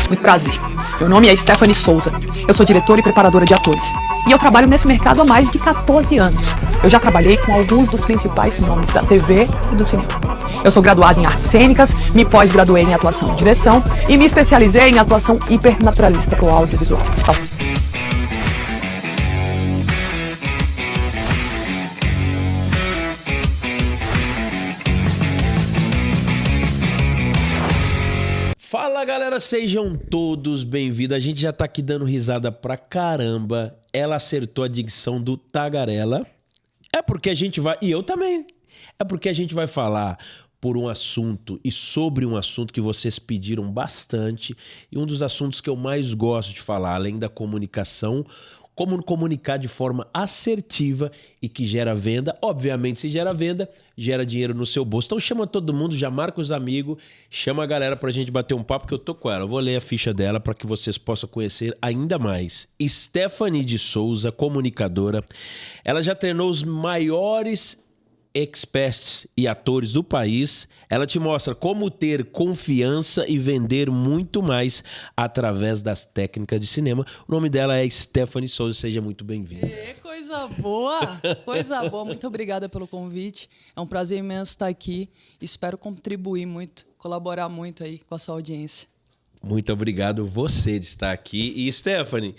Muito prazer. Meu nome é Stephanie Souza. Eu sou diretora e preparadora de atores. E eu trabalho nesse mercado há mais de 14 anos. Eu já trabalhei com alguns dos principais nomes da TV e do cinema. Eu sou graduada em artes cênicas, me pós-graduei em atuação e direção e me especializei em atuação hipernaturalista para o audiovisual. Fala galera, sejam todos bem-vindos. A gente já tá aqui dando risada pra caramba. Ela acertou a dicção do tagarela. É porque a gente vai... E eu também. É porque a gente vai falar por um assunto e sobre um assunto que vocês pediram bastante. E um dos assuntos que eu mais gosto de falar, além da comunicação, como comunicar de forma assertiva e que gera venda. Obviamente, se gera venda, gera dinheiro no seu bolso. Então chama todo mundo, já marca os amigos, chama a galera pra gente bater um papo, que eu tô com ela. Eu vou ler a ficha dela para que vocês possam conhecer ainda mais. Stephanie de Souza, comunicadora. Ela já treinou os maiores experts e atores do país. Ela te mostra como ter confiança e vender muito mais através das técnicas de cinema. O nome dela é Stephanie Souza. Seja muito bem-vinda. Coisa boa! Coisa boa. Muito obrigada pelo convite. É um prazer imenso estar aqui. Espero contribuir muito, colaborar muito aí com a sua audiência. Muito obrigado você de estar aqui. E Stephanie,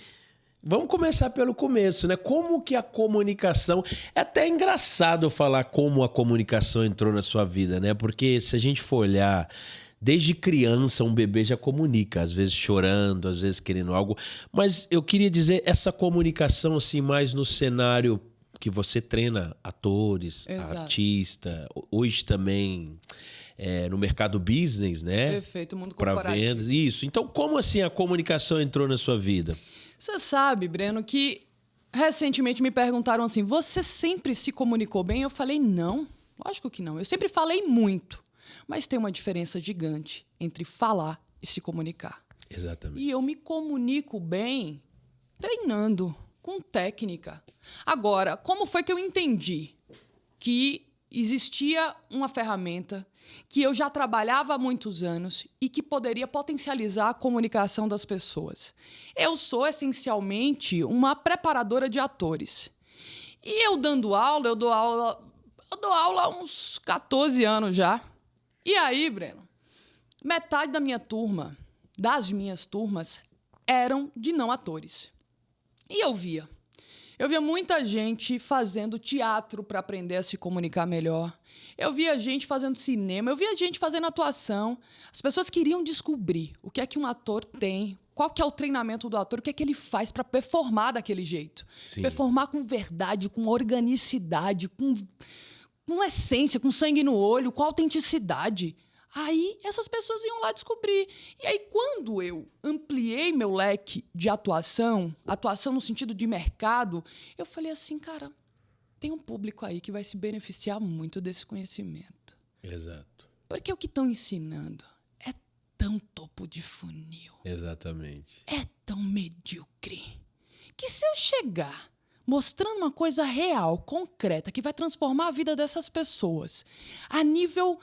vamos começar pelo começo, né? Como que a comunicação... É até engraçado falar como a comunicação entrou na sua vida, né? Porque se a gente for olhar, desde criança um bebê já comunica, às vezes chorando, às vezes querendo algo. Mas eu queria dizer, essa comunicação assim mais no cenário que você treina atores, Exato. Artista, hoje também no mercado business, né? Perfeito, mundo para corporativo. vendas, isso. Então, como assim a comunicação entrou na sua vida? Você sabe, Breno, que recentemente me perguntaram assim, você sempre se comunicou bem? Eu falei, não, lógico que não. Eu sempre falei muito, mas tem uma diferença gigante entre falar e se comunicar. Exatamente. E eu me comunico bem treinando, com técnica. Agora, como foi que eu entendi que existia uma ferramenta que eu já trabalhava há muitos anos e que poderia potencializar a comunicação das pessoas? Eu sou, essencialmente, uma preparadora de atores. E eu dou aula há uns 14 anos já. E aí, Breno, metade da minha turma, das minhas turmas, eram de não atores. E eu via muita gente fazendo teatro para aprender a se comunicar melhor. Eu via gente fazendo cinema, eu via gente fazendo atuação. As pessoas queriam descobrir o que é que um ator tem, qual que é o treinamento do ator, o que é que ele faz para performar daquele jeito. Sim. Performar com verdade, com organicidade, com essência, com sangue no olho, com autenticidade. Aí essas pessoas iam lá descobrir. E aí, quando eu ampliei meu leque de atuação no sentido de mercado, eu falei assim, cara, tem um público aí que vai se beneficiar muito desse conhecimento. Exato. Porque o que estão ensinando é tão topo de funil. Exatamente. É tão medíocre. Que se eu chegar mostrando uma coisa real, concreta, que vai transformar a vida dessas pessoas, a nível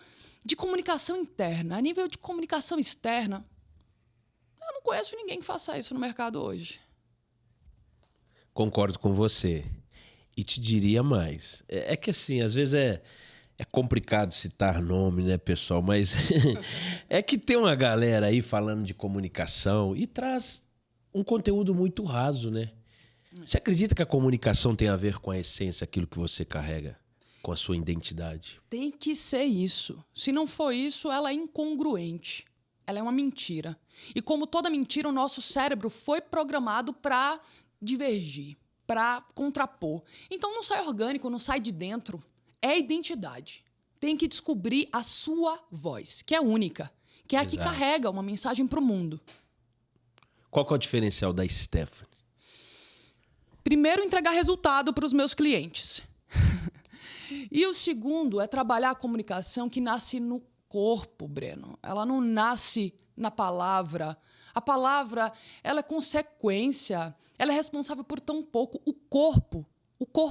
de comunicação interna, a nível de comunicação externa, eu não conheço ninguém que faça isso no mercado hoje. Concordo com você. E te diria mais. É que assim, às vezes é complicado citar nome, né, pessoal? Mas é que tem uma galera aí falando de comunicação e traz um conteúdo muito raso, né? Você acredita que a comunicação tem a ver com a essência, aquilo que você carrega? Com a sua identidade? Tem que ser isso. Se não for isso, ela é incongruente. Ela é uma mentira. E como toda mentira, o nosso cérebro foi programado para divergir, para contrapor. Então não sai orgânico, não sai de dentro. É identidade. Tem que descobrir a sua voz, que é única, que é a que carrega uma mensagem para o mundo. Qual que é o diferencial da Stephanie? Primeiro, entregar resultado para os meus clientes. E o segundo é trabalhar a comunicação que nasce no corpo, Breno. Ela não nasce na palavra. A palavra, ela é consequência. Ela é responsável por tão pouco. O corpo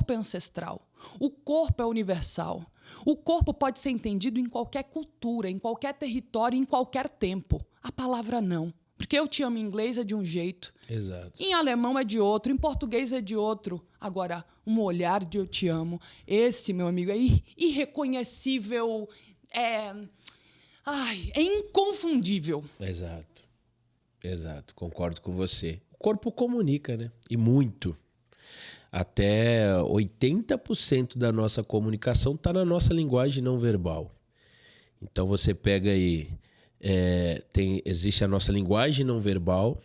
é ancestral. O corpo é universal. O corpo pode ser entendido em qualquer cultura, em qualquer território, em qualquer tempo. A palavra não. Porque eu te amo em inglês é de um jeito, Exato. em alemão é de outro, em português é de outro. Agora, um olhar de eu te amo, esse, meu amigo, é irreconhecível, é inconfundível. Exato. Exato. Concordo com você. O corpo comunica, né? E muito. Até 80% da nossa comunicação está na nossa linguagem não verbal. Então você pega aí, existe a nossa linguagem não verbal,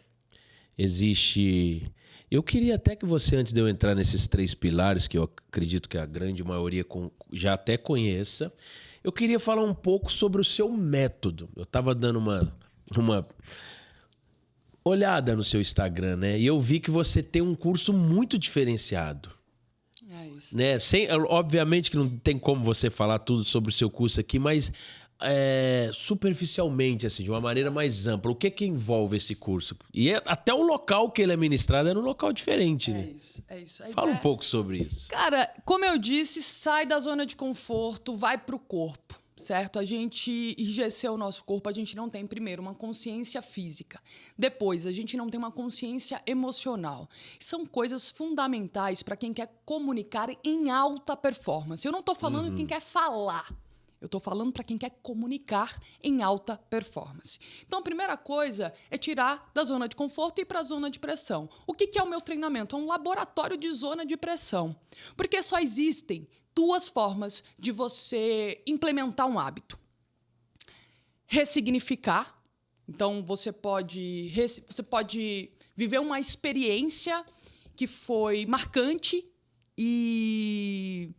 existe... Eu queria até que você, antes de eu entrar nesses 3 pilares, que eu acredito que a grande maioria já até conheça, eu queria falar um pouco sobre o seu método. Eu estava dando uma olhada no seu Instagram, né? E eu vi que você tem um curso muito diferenciado. É isso. Né? Obviamente que não tem como você falar tudo sobre o seu curso aqui, mas superficialmente, assim, de uma maneira mais ampla. O que envolve esse curso? E até o local que ele é ministrado é num local diferente, né? É isso. Fala um pouco sobre isso. Cara, como eu disse, sai da zona de conforto, vai pro corpo, certo? A gente enrijeceu o nosso corpo, a gente não tem, primeiro, uma consciência física. Depois, a gente não tem uma consciência emocional. São coisas fundamentais para quem quer comunicar em alta performance. Eu não tô falando quem quer falar. Eu estou falando para quem quer comunicar em alta performance. Então, a primeira coisa é tirar da zona de conforto e ir para a zona de pressão. O que é o meu treinamento? É um laboratório de zona de pressão. Porque só existem 2 formas de você implementar um hábito. Ressignificar. Então, você pode viver uma experiência que foi marcante e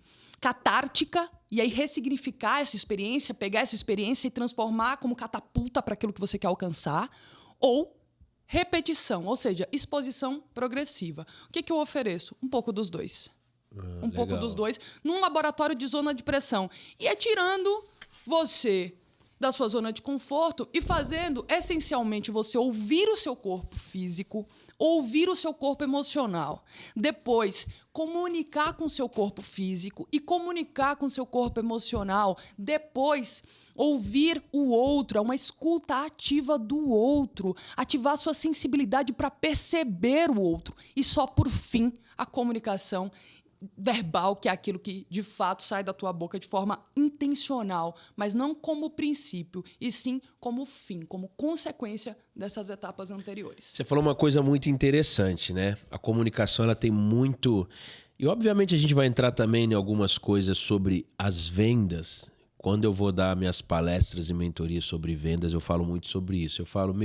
catártica, e aí ressignificar essa experiência, pegar essa experiência e transformar como catapulta para aquilo que você quer alcançar, ou repetição, ou seja, exposição progressiva. O que eu ofereço? Um pouco dos dois. Pouco dos dois, num laboratório de zona de pressão. E é tirando você da sua zona de conforto e fazendo, essencialmente, você ouvir o seu corpo físico, ouvir o seu corpo emocional. Depois, comunicar com o seu corpo físico e comunicar com o seu corpo emocional. Depois, ouvir o outro, é uma escuta ativa do outro. Ativar sua sensibilidade para perceber o outro. E só, por fim, a comunicação verbal, que é aquilo que, de fato, sai da tua boca de forma intencional, mas não como princípio, e sim como fim, como consequência dessas etapas anteriores. Você falou uma coisa muito interessante, né? A comunicação, ela tem muito... E, obviamente, a gente vai entrar também em algumas coisas sobre as vendas. Quando eu vou dar minhas palestras e mentorias sobre vendas, eu falo muito sobre isso. Eu falo,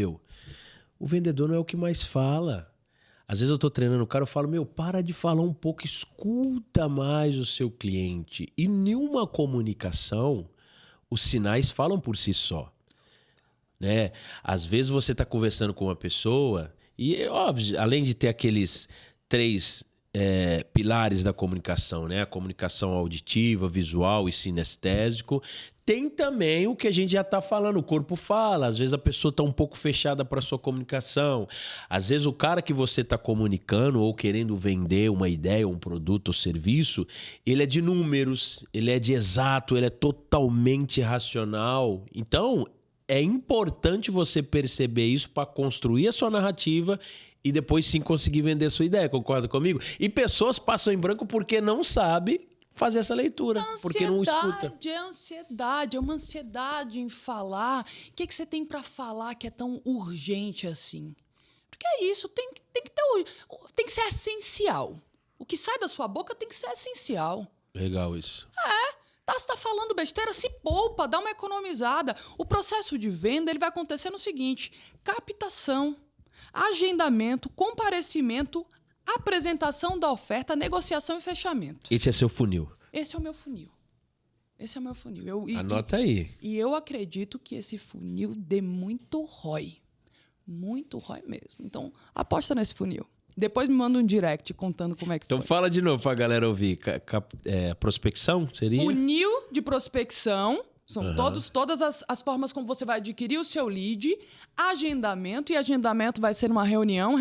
o vendedor não é o que mais fala. Às vezes eu tô treinando o cara, eu falo, para de falar um pouco, escuta mais o seu cliente. E nenhuma comunicação, os sinais falam por si só. Né? Às vezes você tá conversando com uma pessoa e, óbvio, além de ter aqueles 3 pilares da comunicação, né? A comunicação auditiva, visual e sinestésico, tem também o que a gente já está falando, o corpo fala, às vezes a pessoa está um pouco fechada para a sua comunicação, às vezes o cara que você está comunicando ou querendo vender uma ideia, um produto ou serviço, ele é de números, ele é de exato, ele é totalmente racional. Então, é importante você perceber isso para construir a sua narrativa e depois sim conseguir vender a sua ideia, concorda comigo? E pessoas passam em branco porque não sabem fazer essa leitura, porque não escuta. É uma ansiedade em falar. O que você tem para falar que é tão urgente assim? Porque é isso, tem que ser essencial. O que sai da sua boca tem que ser essencial. Legal isso. Você tá falando besteira, se poupa, dá uma economizada. O processo de venda ele vai acontecer no seguinte: captação, agendamento, comparecimento, apresentação da oferta, negociação e fechamento. Esse é seu funil. Esse é o meu funil. Anota aí. E eu acredito que esse funil dê muito ROI. Muito ROI mesmo. Então, aposta nesse funil. Depois me manda um direct contando como é que foi. Então fala de novo pra galera ouvir. Prospecção seria? Funil de prospecção. São todas as formas como você vai adquirir o seu lead, agendamento, e agendamento vai ser uma reunião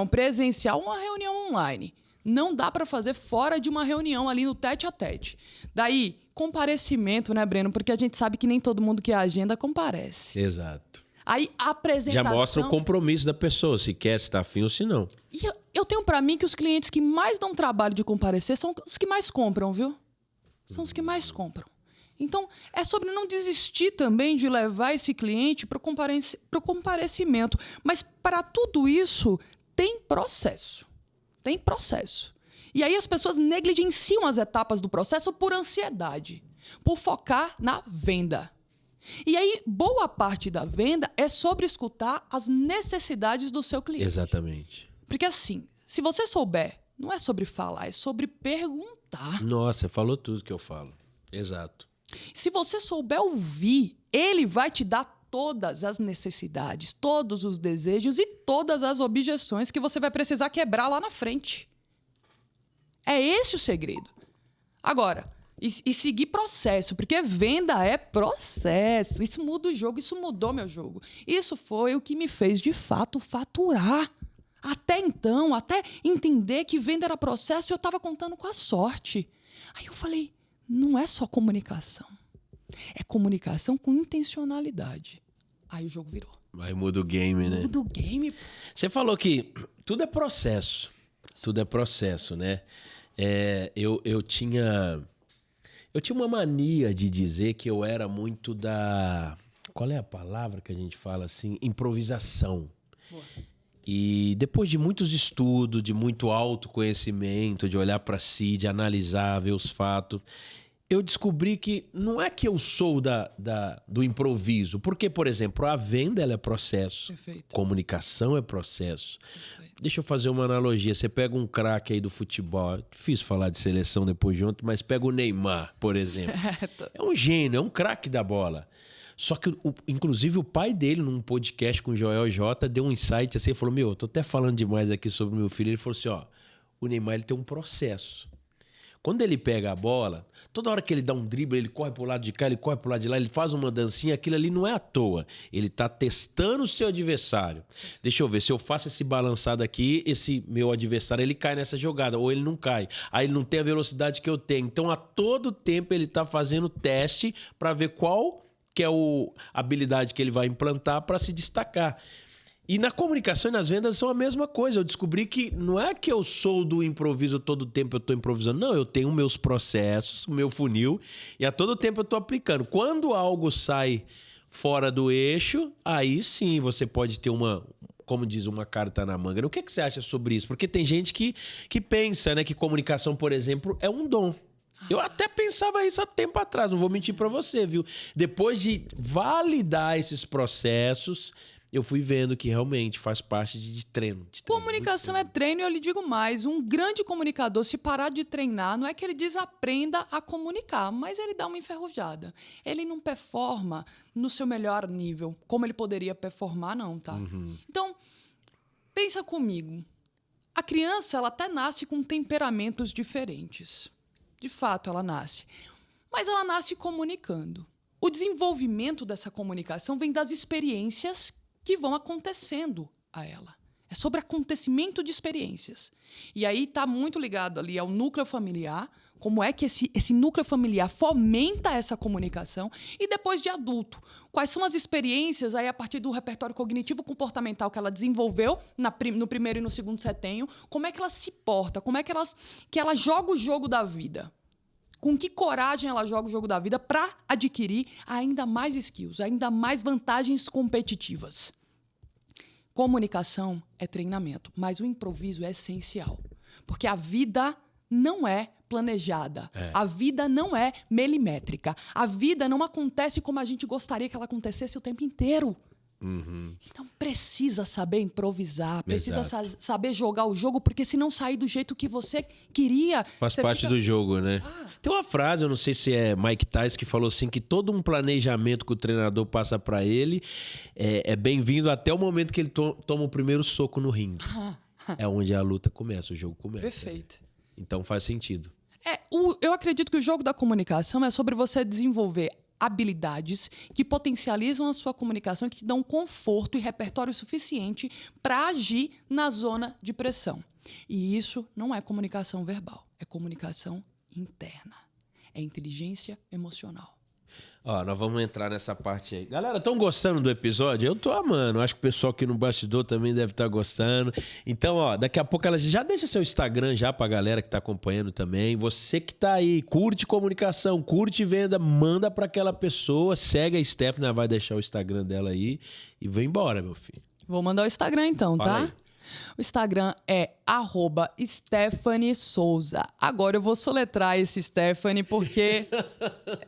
presencial ou uma reunião online. Não dá para fazer fora de uma reunião ali no tete a tete. Daí, comparecimento, né, Breno? Porque a gente sabe que nem todo mundo que agenda comparece. Exato. Aí a Já apresentação... mostra o compromisso da pessoa, se quer, se tá afim ou se não. E eu tenho pra mim que os clientes que mais dão trabalho de comparecer são os que mais compram, viu? São os que mais compram. Então, é sobre não desistir também de levar esse cliente para o comparecimento. Mas para tudo isso, tem processo. Tem processo. E aí as pessoas negligenciam as etapas do processo por ansiedade, por focar na venda. E aí, boa parte da venda é sobre escutar as necessidades do seu cliente. Exatamente. Porque assim, se você souber, não é sobre falar, é sobre perguntar. Nossa, falou tudo que eu falo. Exato. Se você souber ouvir, ele vai te dar todas as necessidades, todos os desejos e todas as objeções que você vai precisar quebrar lá na frente. É esse o segredo. Agora, e seguir processo, porque venda é processo. Isso muda o jogo, isso mudou meu jogo. Isso foi o que me fez, de fato, faturar. Até então, até entender que venda era processo, eu estava contando com a sorte. Aí eu falei, não é só comunicação. É comunicação com intencionalidade. Aí o jogo virou. Aí muda o game, né? Muda o game. Você falou que tudo é processo. Tudo é processo, né? Eu tinha uma mania de dizer que eu era muito da... Qual é a palavra que a gente fala assim? Improvisação. Boa. E depois de muitos estudos, de muito autoconhecimento, de olhar para si, de analisar, ver os fatos, eu descobri que não é que eu sou do improviso. Porque, por exemplo, a venda ela é processo. Perfeito. Comunicação é processo. Perfeito. Deixa eu fazer uma analogia. Você pega um craque aí do futebol. É difícil falar de seleção depois de ontem, mas pega o Neymar, por exemplo. Certo. É um gênio, é um craque da bola. Só que, inclusive, o pai dele, num podcast com o Joel J, deu um insight assim, falou, eu tô até falando demais aqui sobre o meu filho. Ele falou assim, o Neymar ele tem um processo. Quando ele pega a bola, toda hora que ele dá um drible, ele corre pro lado de cá, ele corre pro lado de lá, ele faz uma dancinha, aquilo ali não é à toa. Ele tá testando o seu adversário. Deixa eu ver, se eu faço esse balançado aqui, esse meu adversário, ele cai nessa jogada, ou ele não cai. Aí ele não tem a velocidade que eu tenho. Então, a todo tempo, ele tá fazendo teste para ver qual que é a habilidade que ele vai implantar para se destacar. E na comunicação e nas vendas são a mesma coisa. Eu descobri que não é que eu sou do improviso, todo tempo eu estou improvisando. Não, eu tenho meus processos, o meu funil, e a todo tempo eu estou aplicando. Quando algo sai fora do eixo, aí sim você pode ter como diz, uma carta na manga. O que você acha sobre isso? Porque tem gente que pensa, né, que comunicação, por exemplo, é um dom. Eu até pensava isso há tempo atrás, não vou mentir para você, viu? Depois de validar esses processos, eu fui vendo que realmente faz parte de treino. Comunicação é treino e eu lhe digo mais. Um grande comunicador, se parar de treinar, não é que ele desaprenda a comunicar, mas ele dá uma enferrujada. Ele não performa no seu melhor nível, como ele poderia performar, não, tá? Uhum. Então, pensa comigo. A criança, ela até nasce com temperamentos diferentes. De fato, ela nasce. Mas ela nasce comunicando. O desenvolvimento dessa comunicação vem das experiências que vão acontecendo a ela. É sobre acontecimento de experiências. E aí está muito ligado ali ao núcleo familiar, como é que esse núcleo familiar fomenta essa comunicação, e depois de adulto. Quais são as experiências aí a partir do repertório cognitivo comportamental que ela desenvolveu no primeiro e no segundo setenio, como é que ela se porta, como é que ela joga o jogo da vida. Com que coragem ela joga o jogo da vida para adquirir ainda mais skills, ainda mais vantagens competitivas. Comunicação é treinamento, mas o improviso é essencial. Porque a vida não é planejada. A vida não é milimétrica. A vida não acontece como a gente gostaria que ela acontecesse o tempo inteiro. Uhum. Então precisa saber improvisar, precisa saber jogar o jogo, porque se não sair do jeito que você queria... Faz parte do jogo, né? Tem uma frase, eu não sei se é Mike Tyson, que falou assim, que todo um planejamento que o treinador passa pra ele é bem-vindo até o momento que ele toma o primeiro soco no ringue. É onde a luta começa, o jogo começa. Perfeito. Então faz sentido. Eu acredito que o jogo da comunicação é sobre você desenvolver habilidades que potencializam a sua comunicação e que dão conforto e repertório suficiente para agir na zona de pressão. E isso não é comunicação verbal, é comunicação interna. É inteligência emocional. Ó, nós vamos entrar nessa parte aí. Galera, estão gostando do episódio? Eu tô amando. Acho que o pessoal aqui no bastidor também deve estar gostando. Então, ó, daqui a pouco ela já deixa seu Instagram já pra galera que tá acompanhando também. Você que tá aí, curte comunicação, curte venda, manda pra aquela pessoa, segue a Stephanie, ela vai deixar o Instagram dela aí e vem embora, meu filho. Vou mandar o Instagram então, Fala tá? aí. O Instagram é @Stephanie Souza. Agora eu vou soletrar esse Stephanie porque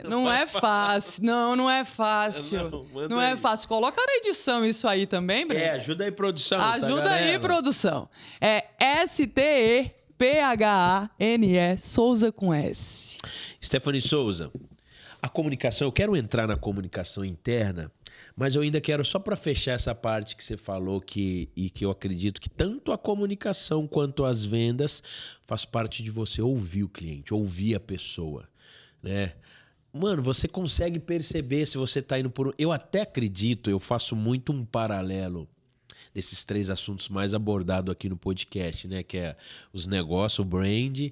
não é fácil. Não é fácil. Não, manda Não é aí. fácil. Coloca na edição isso aí também, Breno. Ajuda aí, produção. Ajuda aí, Tagarela. produção. É STEPHANE Souza com S. Stephanie Souza, a comunicação, eu quero entrar na comunicação interna, mas eu ainda quero, só para fechar essa parte que você falou, que eu acredito que tanto a comunicação quanto as vendas faz parte de você ouvir o cliente, ouvir a pessoa, né? Mano, você consegue perceber se você tá indo por... Eu até acredito, eu faço muito um paralelo desses 3 assuntos mais abordados aqui no podcast, né? Que é os negócios, o brand,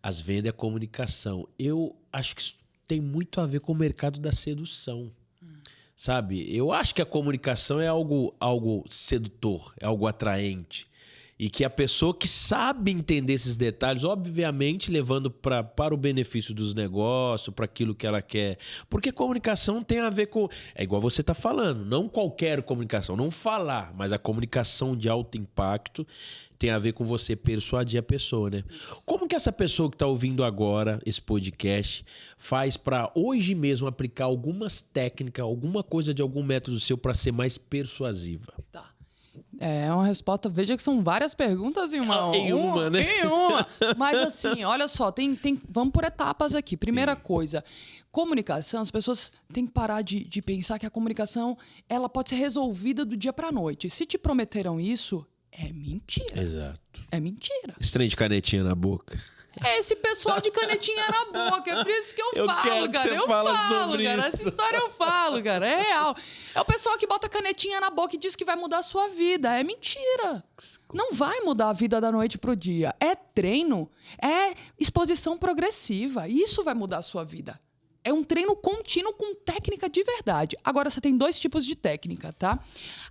as vendas e a comunicação. Eu acho que isso tem muito a ver com o mercado da sedução. Sabe? Eu acho que a comunicação é algo sedutor, é algo atraente. E que a pessoa que sabe entender esses detalhes, obviamente levando para o benefício dos negócios, para aquilo que ela quer. Porque comunicação tem a ver com... É igual você está falando, não qualquer comunicação, não falar, mas a comunicação de alto impacto tem a ver com você persuadir a pessoa, né? Como que essa pessoa que está ouvindo agora esse podcast faz para hoje mesmo aplicar algumas técnicas, alguma coisa de algum método seu para ser mais persuasiva? Tá. É uma resposta, veja que são várias perguntas em uma. Em uma, né? Em uma. Mas assim, olha só, vamos por etapas aqui. Primeira coisa, comunicação, as pessoas têm que parar de pensar que a comunicação ela pode ser resolvida do dia para noite. Se te prometeram isso, é mentira. Exato. É mentira. Esse trem de canetinha na boca. É esse pessoal de canetinha na boca. É por isso que Eu falo, quero que cara. você Eu fala falo, sobre cara. isso. Essa história eu falo, cara. É real. É o pessoal que bota canetinha na boca e diz que vai mudar a sua vida. É mentira. Não vai mudar a vida da noite pro dia. É treino. É exposição progressiva. Isso vai mudar a sua vida. É um treino contínuo com técnica de verdade. Agora, você tem 2 tipos de técnica, tá?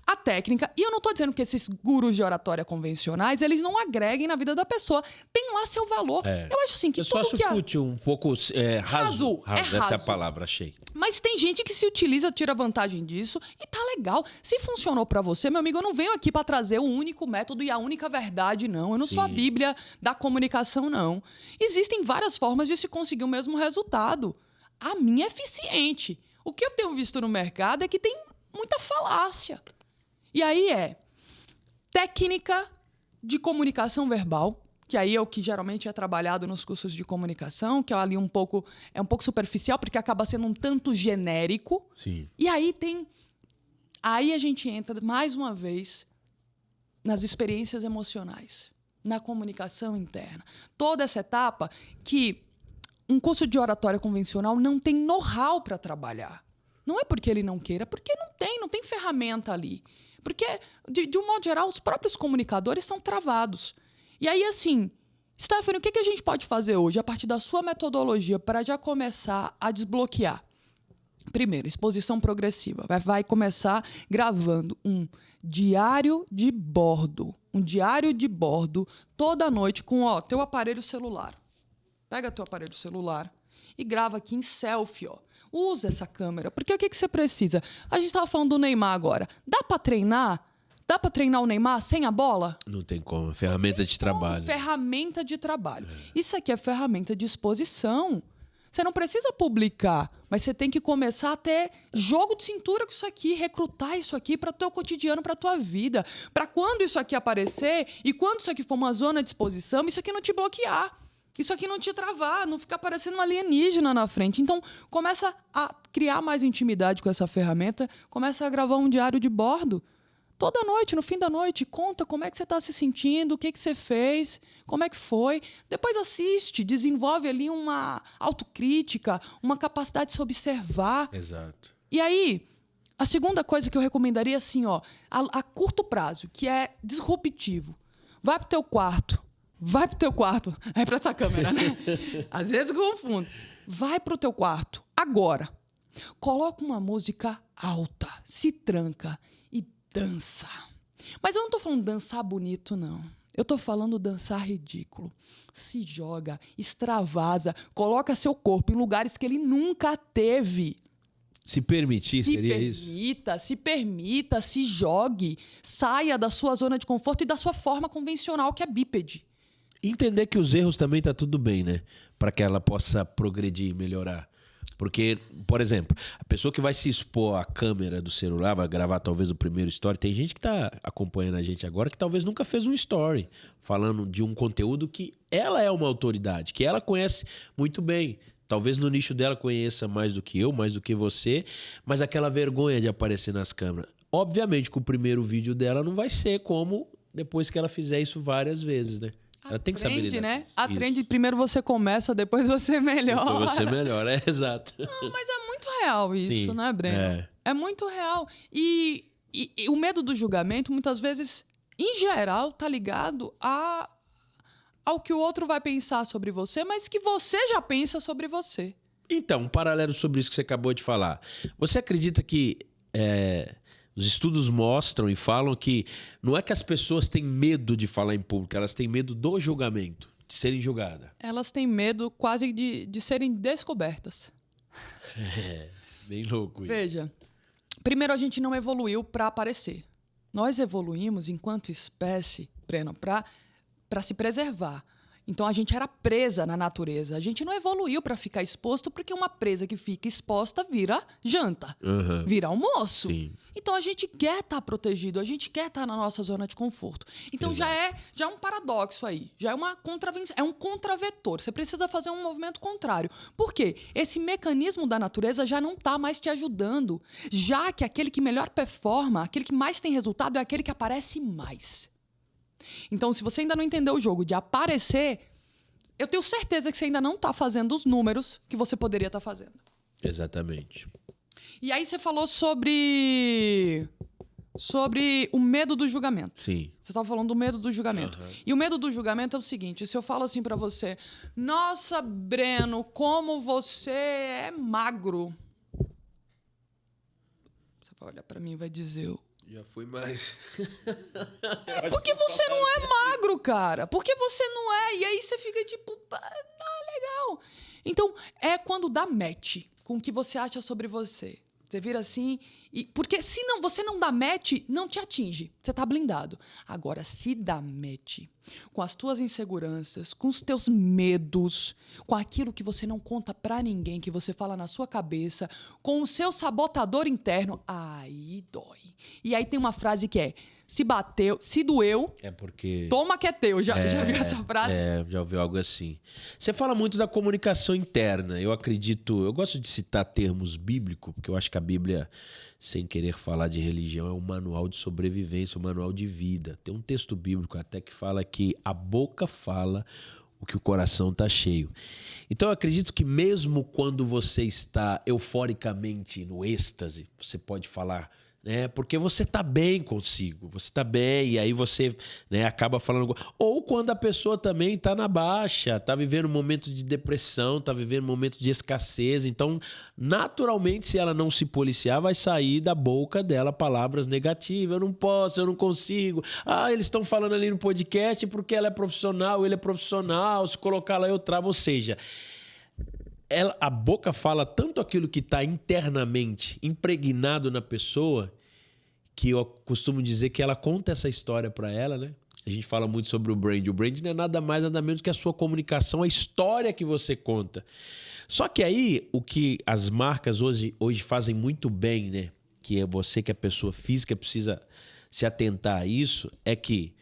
A técnica, e eu não tô dizendo que esses gurus de oratória convencionais, eles não agreguem na vida da pessoa. Tem lá seu valor. Eu acho assim, que Eu só tudo acho que... fútil, um pouco raso. É Essa é a raso. palavra, achei. Mas tem gente que se utiliza, tira vantagem disso e tá legal. Se funcionou pra você, meu amigo, eu não venho aqui pra trazer o único método e a única verdade, não. Eu não sou a Bíblia da comunicação, não. Existem várias formas de se conseguir o mesmo resultado. A minha é eficiente. O que eu tenho visto no mercado é que tem muita falácia. E aí é técnica de comunicação verbal, que aí é o que geralmente é trabalhado nos cursos de comunicação, que é ali um pouco superficial, porque acaba sendo um tanto genérico. Sim. E aí aí a gente entra mais uma vez nas experiências emocionais, na comunicação interna. Toda essa etapa que um curso de oratória convencional não tem know-how para trabalhar. Não é porque ele não queira, porque não tem ferramenta ali. Porque, de um modo geral, os próprios comunicadores são travados. E aí, assim, Stephanie, o que a gente pode fazer hoje, a partir da sua metodologia, para já começar a desbloquear? Primeiro, exposição progressiva. Vai começar gravando um diário de bordo. Um diário de bordo toda noite com teu aparelho celular. Pega teu aparelho celular e grava aqui em selfie, ó. Usa essa câmera. Porque o que você precisa? A gente estava falando do Neymar agora. Dá para treinar? Dá para treinar o Neymar sem a bola? Não tem como. Ferramenta de trabalho. Ferramenta de trabalho. Isso aqui é ferramenta de exposição. Você não precisa publicar, mas você tem que começar a ter jogo de cintura com isso aqui, recrutar isso aqui para o teu cotidiano, para a tua vida. Para quando isso aqui aparecer e quando isso aqui for uma zona de exposição, isso aqui não te bloquear. Isso aqui não te travar, não ficar parecendo um alienígena na frente. Então, começa a criar mais intimidade com essa ferramenta, começa a gravar um diário de bordo. Toda noite, no fim da noite, conta como é que você está se sentindo, o que você fez, como é que foi. Depois assiste, desenvolve ali uma autocrítica, uma capacidade de se observar. Exato. E aí, a segunda coisa que eu recomendaria, assim, a curto prazo, que é disruptivo. Vai pro teu quarto. É pra essa câmera, né? Às vezes eu confundo. Vai pro teu quarto, agora. Coloca uma música alta, se tranca e dança. Mas eu não tô falando dançar bonito, não. Eu tô falando dançar ridículo. Se joga, extravasa, coloca seu corpo em lugares que ele nunca teve. Se permitir, seria isso? Se permita, se jogue. Saia da sua zona de conforto e da sua forma convencional, que é bípede. Entender que os erros também tá tudo bem, né? Para que ela possa progredir e melhorar. Porque, por exemplo, a pessoa que vai se expor à câmera do celular, vai gravar talvez o primeiro story, tem gente que tá acompanhando a gente agora que talvez nunca fez um story falando de um conteúdo que ela é uma autoridade, que ela conhece muito bem. Talvez no nicho dela conheça mais do que eu, mais do que você, mas aquela vergonha de aparecer nas câmeras. Obviamente que o primeiro vídeo dela não vai ser como depois que ela fizer isso várias vezes, né? Ela tem que saber lidar né? com isso. Aprende, primeiro você começa, depois você melhora. Depois você melhora, exato. Não, mas é muito real isso, Sim, né, Breno? É muito real. E o medo do julgamento, muitas vezes, em geral, tá ligado ao que o outro vai pensar sobre você, mas que você já pensa sobre você. Então, um paralelo sobre isso que você acabou de falar. Você acredita que os estudos mostram e falam que não é que as pessoas têm medo de falar em público, elas têm medo do julgamento, de serem julgadas. Elas têm medo quase de serem descobertas. Bem louco isso. Veja, primeiro a gente não evoluiu para aparecer. Nós evoluímos enquanto espécie, Breno, para se preservar. Então a gente era presa na natureza. A gente não evoluiu para ficar exposto, porque uma presa que fica exposta vira janta, vira almoço. Sim. Então a gente quer estar protegido, a gente quer estar na nossa zona de conforto. Então já é um paradoxo aí, já é uma contravenção, é um contravetor. Você precisa fazer um movimento contrário. Por quê? Esse mecanismo da natureza já não está mais te ajudando, já que aquele que melhor performa, aquele que mais tem resultado é aquele que aparece mais. Então, se você ainda não entendeu o jogo de aparecer, eu tenho certeza que você ainda não está fazendo os números que você poderia estar fazendo. Exatamente. E aí você falou sobre o medo do julgamento. Sim. Você estava falando do medo do julgamento. E o medo do julgamento é o seguinte, se eu falo assim pra você, nossa, Breno, como você é magro. Você vai olhar pra mim e vai dizer... Já fui mais. Porque você não é magro, cara. Porque você não é. E aí você fica tipo, legal. Então, é quando dá match com o que você acha sobre você. Você vira assim... Porque se não, você não dá match, não te atinge. Você tá blindado. Agora, se dá match com as tuas inseguranças, com os teus medos, com aquilo que você não conta pra ninguém, que você fala na sua cabeça, com o seu sabotador interno, aí dói. E aí tem uma frase que é, se bateu, se doeu, É porque... toma que é teu. Já viu essa frase? Já ouviu algo assim. Você fala muito da comunicação interna. Eu gosto de citar termos bíblicos, porque eu acho que a Bíblia, sem querer falar de religião, é um manual de sobrevivência, um manual de vida. Tem um texto bíblico até que fala que a boca fala o que o coração está cheio. Então eu acredito que mesmo quando você está euforicamente no êxtase, você pode falar... porque você tá bem consigo, você tá bem, e aí você acaba falando... Ou quando a pessoa também tá na baixa, tá vivendo um momento de depressão, tá vivendo um momento de escassez, então naturalmente, se ela não se policiar, vai sair da boca dela palavras negativas, eu não posso, eu não consigo, eles estão falando ali no podcast porque ela é profissional, ele é profissional, se colocar lá eu travo, ou seja... A boca fala tanto aquilo que está internamente impregnado na pessoa, que eu costumo dizer que ela conta essa história para ela, né? A gente fala muito sobre o brand. O brand não é nada mais, nada menos que a sua comunicação, a história que você conta. Só que aí, o que as marcas hoje fazem muito bem, né? Que é você, que é pessoa física, precisa se atentar a isso, é que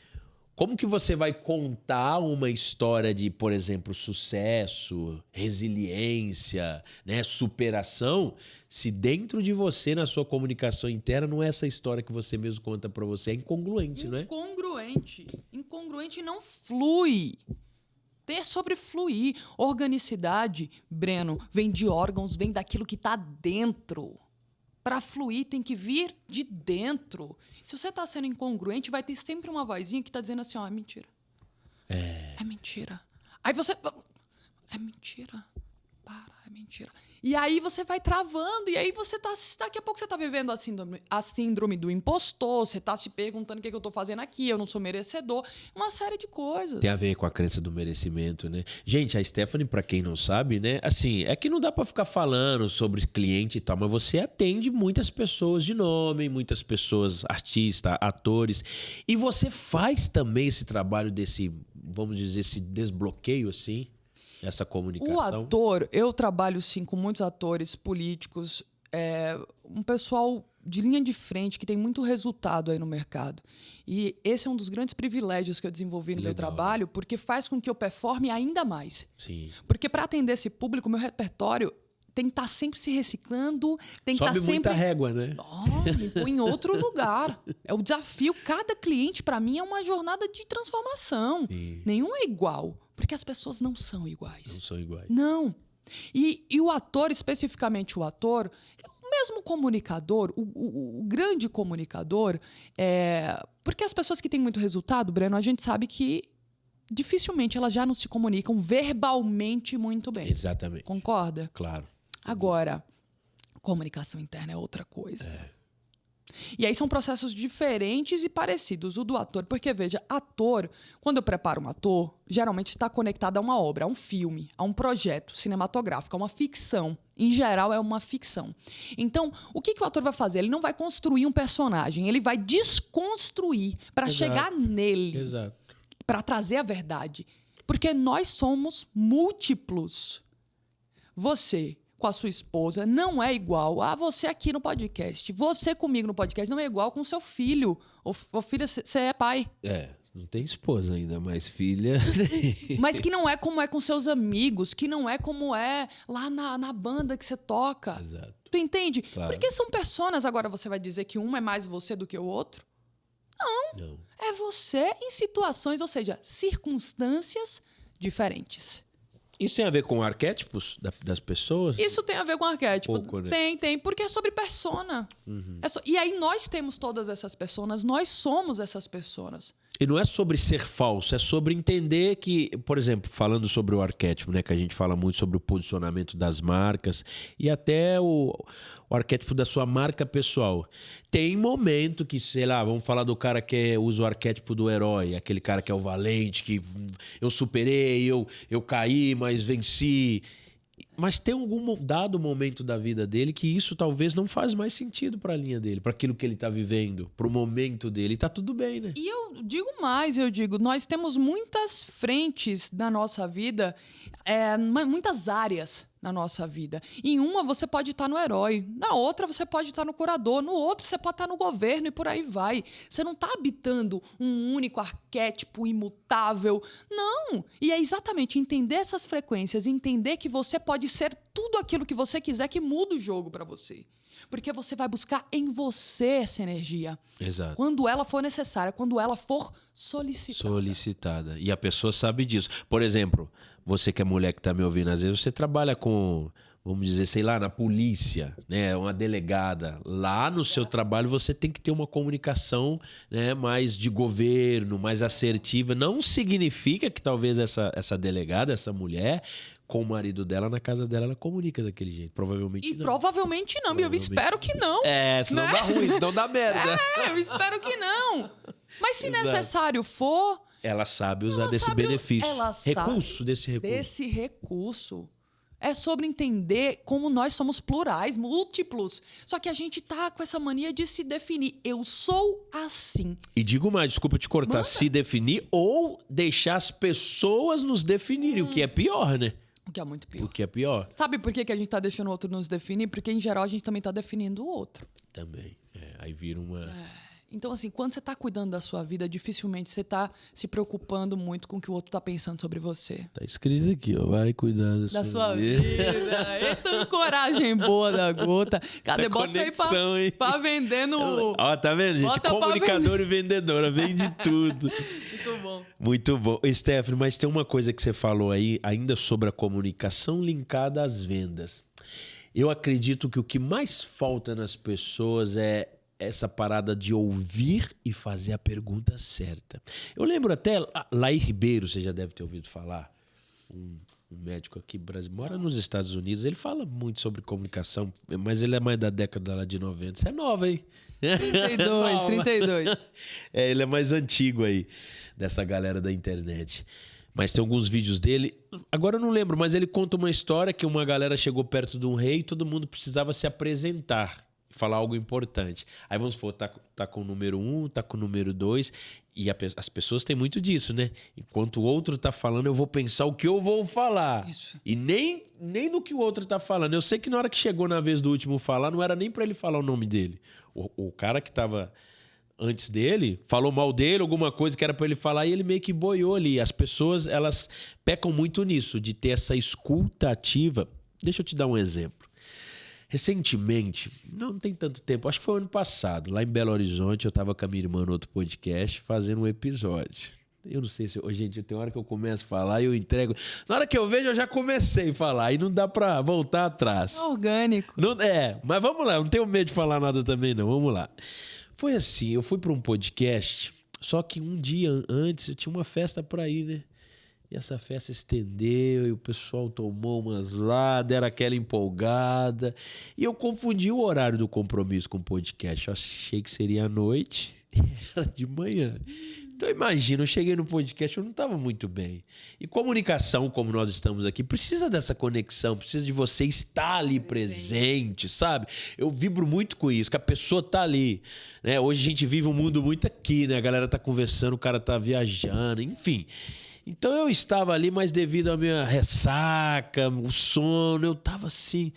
como que você vai contar uma história de, por exemplo, sucesso, resiliência, superação, se dentro de você, na sua comunicação interna, não é essa história que você mesmo conta pra você? É incongruente, não é? Incongruente não flui. É sobre fluir. Organicidade, Breno, vem de órgãos, vem daquilo que tá dentro. Para fluir, tem que vir de dentro. Se você tá sendo incongruente, vai ter sempre uma vozinha que tá dizendo assim, é mentira. É mentira. Aí você... É mentira. é mentira. E aí você vai travando, e aí você tá... Daqui a pouco você tá vivendo a síndrome do impostor, você tá se perguntando o que eu tô fazendo aqui, eu não sou merecedor, uma série de coisas. Tem a ver com a crença do merecimento, né? Gente, a Stephanie, pra quem não sabe, né? Assim, é que não dá pra ficar falando sobre cliente e tal, mas você atende muitas pessoas de nome, muitas pessoas, artistas, atores, e você faz também esse trabalho desse, vamos dizer, esse desbloqueio, assim, essa comunicação. O ator, eu trabalho sim com muitos atores políticos, um pessoal de linha de frente que tem muito resultado aí no mercado. E esse é um dos grandes privilégios que eu desenvolvi no meu trabalho, porque faz com que eu performe ainda mais. Sim. Porque para atender esse público, meu repertório tem que estar sempre se reciclando, tem que estar Sobe sempre... muita régua, né? Me põe em outro lugar. É o desafio. Cada cliente, para mim, é uma jornada de transformação. Sim. Nenhum é igual. Porque as pessoas não são iguais. Não são iguais. Não. E o ator, especificamente o ator, o mesmo comunicador, o grande comunicador, porque as pessoas que têm muito resultado, Breno, a gente sabe que dificilmente elas já não se comunicam verbalmente muito bem. Exatamente. Concorda? Claro. Agora, comunicação interna é outra coisa. E aí são processos diferentes e parecidos. O do ator, porque veja, ator, quando eu preparo um ator, geralmente está conectado a uma obra, a um filme, a um projeto cinematográfico, a uma ficção. Em geral, é uma ficção. Então, o que o ator vai fazer? Ele não vai construir um personagem, ele vai desconstruir para chegar nele, para trazer a verdade. Porque nós somos múltiplos. Você com a sua esposa não é igual a você aqui no podcast. Você comigo no podcast não é igual com seu filho. Ou filha, você é pai. Não tem esposa ainda, mas filha... Mas que não é como é com seus amigos, que não é como é lá na banda que você toca. Exato. Tu entende? Claro. Porque são personas. Agora você vai dizer que um é mais você do que o outro? Não. É você em situações, ou seja, circunstâncias diferentes. Isso tem a ver com arquétipos das pessoas? Isso tem a ver com arquétipo. Pouco, né? Tem, porque é sobre persona. E aí nós temos todas essas personas, nós somos essas personas. E não é sobre ser falso, é sobre entender que, por exemplo, falando sobre o arquétipo, né, que a gente fala muito sobre o posicionamento das marcas e até o arquétipo da sua marca pessoal. Tem momento que, sei lá, vamos falar do cara que usa o arquétipo do herói, aquele cara que é o valente, que eu superei, eu caí, mas venci. Mas tem algum dado momento da vida dele que isso talvez não faz mais sentido para a linha dele, para aquilo que ele está vivendo, para o momento dele. E tá tudo bem, né? E eu digo mais, nós temos muitas frentes na nossa vida, muitas áreas na nossa vida. Em uma você pode estar no herói, na outra você pode estar no curador, no outro você pode estar no governo e por aí vai. Você não está habitando um único arquétipo imutável, não. E é exatamente entender essas frequências, entender que você pode ser tudo aquilo que você quiser que muda o jogo para você. Porque você vai buscar em você essa energia. Exato. Quando ela for necessária, quando ela for solicitada. E a pessoa sabe disso. Por exemplo, você que é mulher que está me ouvindo, às vezes você trabalha com, vamos dizer, sei lá, na polícia, né, uma delegada. Lá no seu trabalho você tem que ter uma comunicação, né, mais de governo, mais assertiva. Não significa que talvez essa delegada, essa mulher, com o marido dela, na casa dela, ela comunica daquele jeito. Provavelmente não. Provavelmente não. Eu espero que não. Senão né? dá ruim, senão dá merda. Eu espero que não. Mas se necessário for... Ela sabe usar desse benefício. Desse recurso. Desse recurso. É sobre entender como nós somos plurais, múltiplos. Só que a gente tá com essa mania de se definir. Eu sou assim. E digo mais, desculpa te cortar, se definir ou deixar as pessoas nos definirem, o que é pior, né? O que é muito pior. O que é pior. Sabe por que a gente tá deixando o outro nos definir? Porque, em geral, a gente também tá definindo o outro. Também. Aí vira uma... Então, assim, quando você tá cuidando da sua vida, dificilmente você tá se preocupando muito com o que o outro tá pensando sobre você. Tá escrito aqui, ó. Vai cuidar da sua vida. Eita, coragem boa da Gota. Cadê? Bota isso aí pra vender no... Ó, tá vendo, gente? Bota comunicador e vendedora. Vende tudo. Muito bom. Muito bom. Stephanie, mas tem uma coisa que você falou aí, ainda sobre a comunicação linkada às vendas. Eu acredito que o que mais falta nas pessoas é essa parada de ouvir e fazer a pergunta certa. Eu lembro até Laí Ribeiro, você já deve ter ouvido falar, um médico aqui brasileiro, mora nos Estados Unidos, ele fala muito sobre comunicação, mas ele é mais da década lá de 90. Você é nova, hein? 32. Ele é mais antigo aí, dessa galera da internet. Mas tem alguns vídeos dele. Agora eu não lembro, mas ele conta uma história que uma galera chegou perto de um rei e todo mundo precisava se apresentar, falar algo importante. Aí vamos supor, tá com o número 1, tá com o número 2, e as pessoas têm muito disso, né? Enquanto o outro tá falando, eu vou pensar o que eu vou falar. Isso. E nem no que o outro tá falando. Eu sei que na hora que chegou na vez do último falar, não era nem pra ele falar o nome dele. O cara que tava antes dele falou mal dele, alguma coisa que era pra ele falar, e ele meio que boiou ali. As pessoas, elas pecam muito nisso, de ter essa escuta ativa. Deixa eu te dar um exemplo. Recentemente, não tem tanto tempo, acho que foi ano passado, lá em Belo Horizonte, eu tava com a minha irmã no outro podcast fazendo um episódio. Eu não sei se... Gente, tem hora que eu começo a falar e eu entrego... Na hora que eu vejo, eu já comecei a falar e não dá pra voltar atrás. É orgânico. Não, mas vamos lá, eu não tenho medo de falar nada também não, vamos lá. Foi assim, eu fui pra um podcast, só que um dia antes eu tinha uma festa pra ir, né? E essa festa estendeu e o pessoal tomou umas lá, deram aquela empolgada. E eu confundi o horário do compromisso com o podcast. Eu achei que seria à noite e era de manhã. Então imagina, eu cheguei no podcast, eu não estava muito bem. E comunicação, como nós estamos aqui, precisa dessa conexão, precisa de você estar ali presente, sabe? Eu vibro muito com isso, que a pessoa tá ali, né? Hoje a gente vive um mundo muito aqui, né? A galera tá conversando, o cara tá viajando, enfim. Então eu estava ali, mas devido à minha ressaca, o sono, eu tava assim.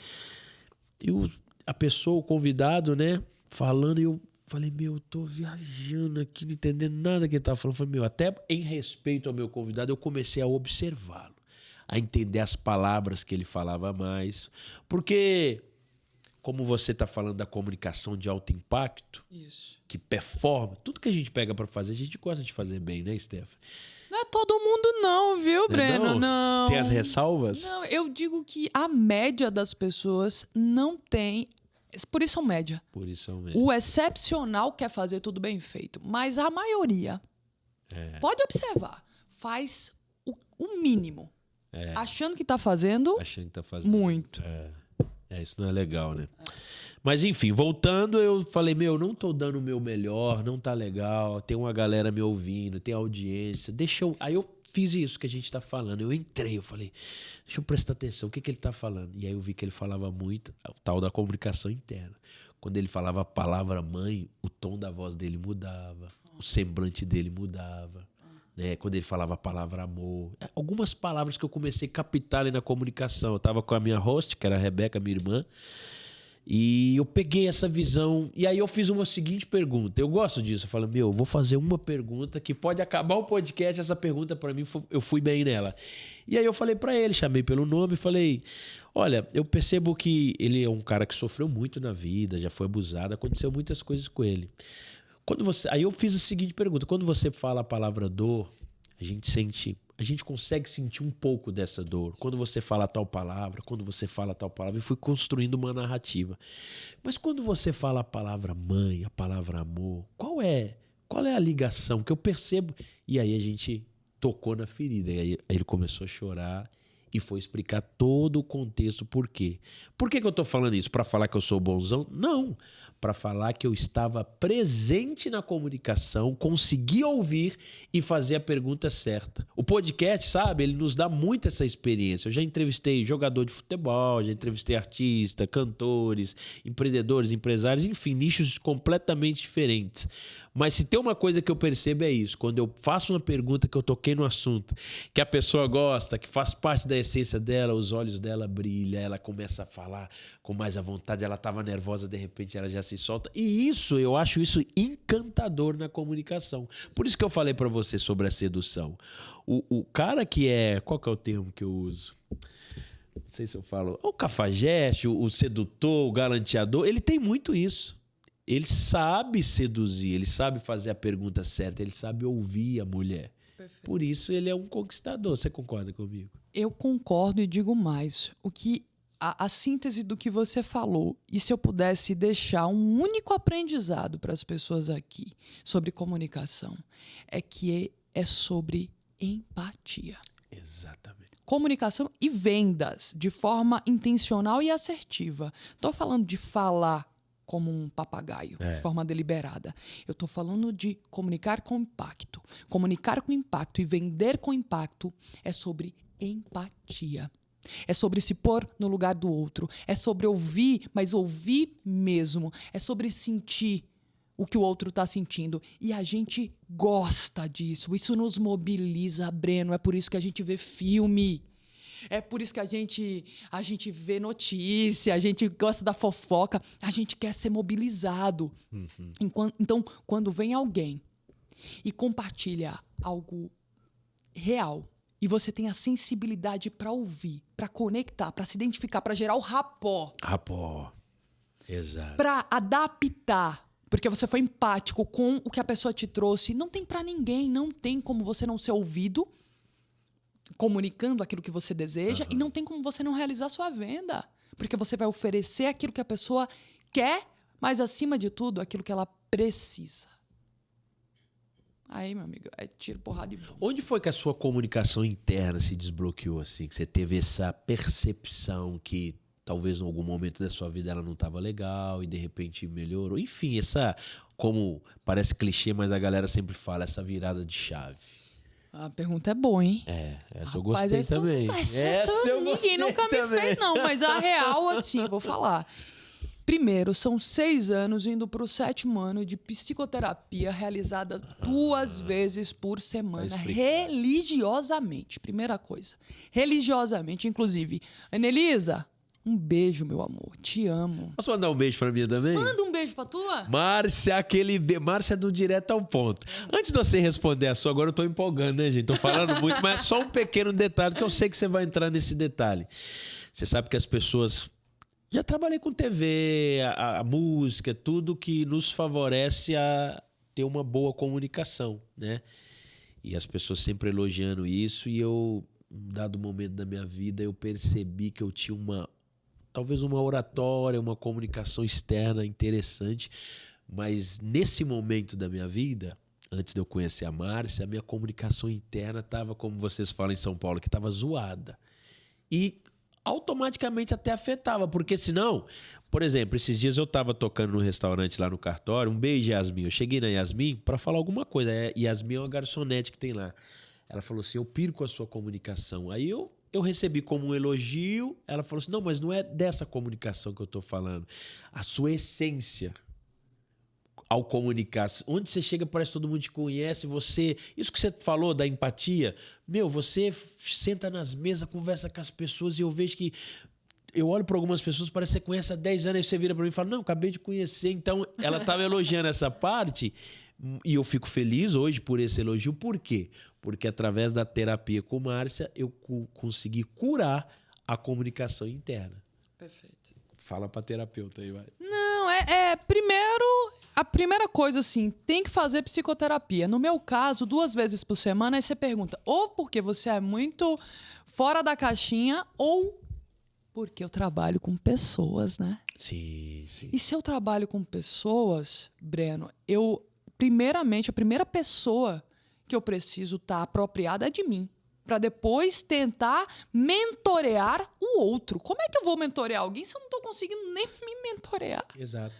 A pessoa, o convidado, né, falando, e eu falei, eu tô viajando aqui, não entendendo nada que ele tava falando. Eu falei, até em respeito ao meu convidado, eu comecei a observá-lo, a entender as palavras que ele falava mais. Porque, como você tá falando da comunicação de alto impacto, Isso. que performa, tudo que a gente pega para fazer, a gente gosta de fazer bem, né, Stephanie? Não é todo mundo não, viu, Breno? Não. Tem as ressalvas? Não, eu digo que a média das pessoas não tem... Por isso são média. Por isso são média. O excepcional quer fazer tudo bem feito, mas a maioria, pode observar, faz o mínimo. Achando que tá fazendo Achando que tá fazendo muito. Isso não é legal, né? Mas enfim, voltando, eu falei, não tô dando o meu melhor, não tá legal, tem uma galera me ouvindo, tem audiência, Aí eu fiz isso que a gente tá falando, eu entrei, eu falei, deixa eu prestar atenção, o que ele tá falando? E aí eu vi que ele falava muito, o tal da comunicação interna. Quando ele falava a palavra mãe, o tom da voz dele mudava, o semblante dele mudava. Né? Quando ele falava a palavra amor, algumas palavras que eu comecei a captar ali na comunicação. Eu tava com a minha host, que era a Rebeca, minha irmã, e eu peguei essa visão, e aí eu fiz uma seguinte pergunta. Eu gosto disso, eu falo, eu vou fazer uma pergunta que pode acabar o podcast, essa pergunta pra mim, eu fui bem nela. E aí eu falei pra ele, chamei pelo nome, falei, olha, eu percebo que ele é um cara que sofreu muito na vida, já foi abusado, aconteceu muitas coisas com ele. Aí eu fiz a seguinte pergunta, quando você fala a palavra dor, a gente consegue sentir um pouco dessa dor. Quando você fala tal palavra, e fui construindo uma narrativa. Mas quando você fala a palavra mãe, a palavra amor, qual é a ligação que eu percebo? E aí a gente tocou na ferida. E aí ele começou a chorar e foi explicar todo o contexto. Por quê? Por que eu tô falando isso? Para falar que eu sou bonzão? Não. Para falar que eu estava presente na comunicação, consegui ouvir e fazer a pergunta certa. O podcast, sabe, ele nos dá muito essa experiência. Eu já entrevistei jogador de futebol, já entrevistei artistas, cantores, empreendedores, empresários, enfim, nichos completamente diferentes. Mas se tem uma coisa que eu percebo é isso. Quando eu faço uma pergunta que eu toquei no assunto, que a pessoa gosta, que faz parte da essência dela, os olhos dela brilham, ela começa a falar com mais à vontade, ela estava nervosa, de repente ela já se solta. E isso, eu acho isso encantador na comunicação. Por isso que eu falei para você sobre a sedução. O cara que é... Qual que é o termo que eu uso? Não sei se eu falo... O cafajeste, o sedutor, o galanteador, ele tem muito isso. Ele sabe seduzir, ele sabe fazer a pergunta certa, ele sabe ouvir a mulher. Perfeito. Por isso ele é um conquistador. Você concorda comigo? Eu concordo e digo mais. A síntese do que você falou, e se eu pudesse deixar um único aprendizado para as pessoas aqui sobre comunicação, é que é sobre empatia. Exatamente. comunicação e vendas de forma intencional e assertiva. Estou falando de falar como um papagaio, de forma deliberada. Eu estou falando de comunicar com impacto. Comunicar com impacto e vender com impacto é sobre empatia. É sobre se pôr no lugar do outro. É sobre ouvir, mas ouvir mesmo. É sobre sentir o que o outro está sentindo. E a gente gosta disso. Isso nos mobiliza, Breno. É por isso que a gente vê filme. É por isso que a gente vê notícia, a gente gosta da fofoca. A gente quer ser mobilizado. Então, quando vem alguém e compartilha algo real, e você tem a sensibilidade para ouvir, para conectar, para se identificar, para gerar o rapó. Rapó. Exato. Para adaptar, porque você foi empático com o que a pessoa te trouxe. Não tem para ninguém, não tem como você não ser ouvido, comunicando aquilo que você deseja, e não tem como você não realizar sua venda. Porque você vai oferecer aquilo que a pessoa quer, mas acima de tudo, aquilo que ela precisa. Aí, meu amigo, é tiro, porrada e bomba. Onde foi que a sua comunicação interna se desbloqueou, assim? Que você teve essa percepção que talvez em algum momento da sua vida ela não estava legal e de repente melhorou? Enfim, essa, como parece clichê, mas a galera sempre fala, essa virada de chave. A pergunta é boa, hein? Essa eu gostei também. Essa ninguém nunca me fez, não. Mas a real, assim, vou falar. Primeiro, são 6 anos indo para o 7º ano de psicoterapia realizada 2 vezes por semana, religiosamente. Primeira coisa. Religiosamente, inclusive. Anelisa, um beijo, meu amor. Te amo. Posso mandar um beijo pra mim também? Manda um beijo pra tua. Márcia, Márcia do direto ao ponto. Antes de você responder a sua, agora eu tô empolgando, né, gente? Tô falando muito, mas é só um pequeno detalhe, que eu sei que você vai entrar nesse detalhe. Você sabe que as pessoas... Já trabalhei com TV, a música, tudo que nos favorece a ter uma boa comunicação, né? E as pessoas sempre elogiando isso, e eu, em um dado momento da minha vida, eu percebi que eu tinha talvez uma oratória, uma comunicação externa interessante, mas nesse momento da minha vida, antes de eu conhecer a Márcia, a minha comunicação interna estava, como vocês falam em São Paulo, que estava zoada. E automaticamente até afetava, porque senão, por exemplo, esses dias eu estava tocando no restaurante lá no Cartório, um beijo, Yasmin, eu cheguei na Yasmin para falar alguma coisa, Yasmin é uma garçonete que tem lá, ela falou assim, eu piro com a sua comunicação, aí eu recebi como um elogio, ela falou assim, não, mas não é dessa comunicação que eu estou falando, a sua essência ao comunicar, onde você chega parece que todo mundo te conhece, isso que você falou da empatia, você senta nas mesas, conversa com as pessoas e eu vejo que, eu olho para algumas pessoas, parece que você conhece há 10 anos, e você vira para mim e fala, não, acabei de conhecer, então ela estava elogiando essa parte e eu fico feliz hoje por esse elogio, por quê? Porque através da terapia com Márcia, eu consegui curar a comunicação interna. Perfeito. Fala para terapeuta aí, vai. Não, primeiro, a primeira coisa, assim, tem que fazer psicoterapia. No meu caso, 2 vezes por semana, aí você pergunta, ou porque você é muito fora da caixinha, ou porque eu trabalho com pessoas, né? Sim, sim. E se eu trabalho com pessoas, Breno, primeiramente, a primeira pessoa que eu preciso estar apropriada é de mim. Para depois tentar mentorear o outro. Como é que eu vou mentorear alguém se eu não estou conseguindo nem me mentorear? Exato.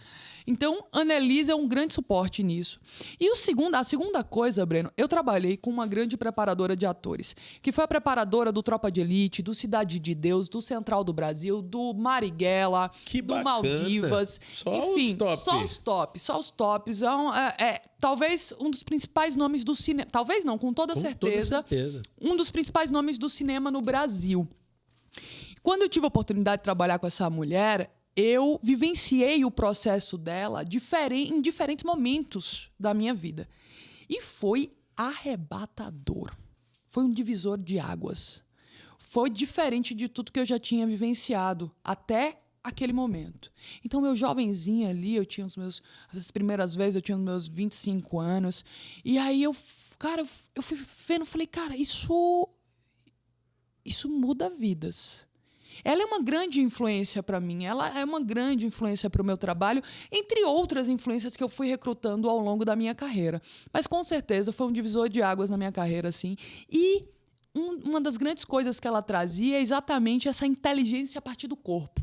Então, Annelise é um grande suporte nisso. E a segunda coisa, Breno, eu trabalhei com uma grande preparadora de atores, que foi a preparadora do Tropa de Elite, do Cidade de Deus, do Central do Brasil, do Marighella, que do bacana. Maldivas. Enfim, só os tops. Talvez um dos principais nomes do cinema. Talvez não, com toda certeza. Um dos principais nomes do cinema no Brasil. Quando eu tive a oportunidade de trabalhar com essa mulher, eu vivenciei o processo dela em diferentes momentos da minha vida. E foi arrebatador. Foi um divisor de águas. Foi diferente de tudo que eu já tinha vivenciado até aquele momento. Então, meu jovenzinho ali, as primeiras vezes eu tinha os meus 25 anos. E aí eu fui vendo, falei, cara, isso muda vidas. Ela é uma grande influência para mim, ela é uma grande influência para o meu trabalho, entre outras influências que eu fui recrutando ao longo da minha carreira. Mas com certeza foi um divisor de águas na minha carreira, assim. E uma das grandes coisas que ela trazia é exatamente essa inteligência a partir do corpo.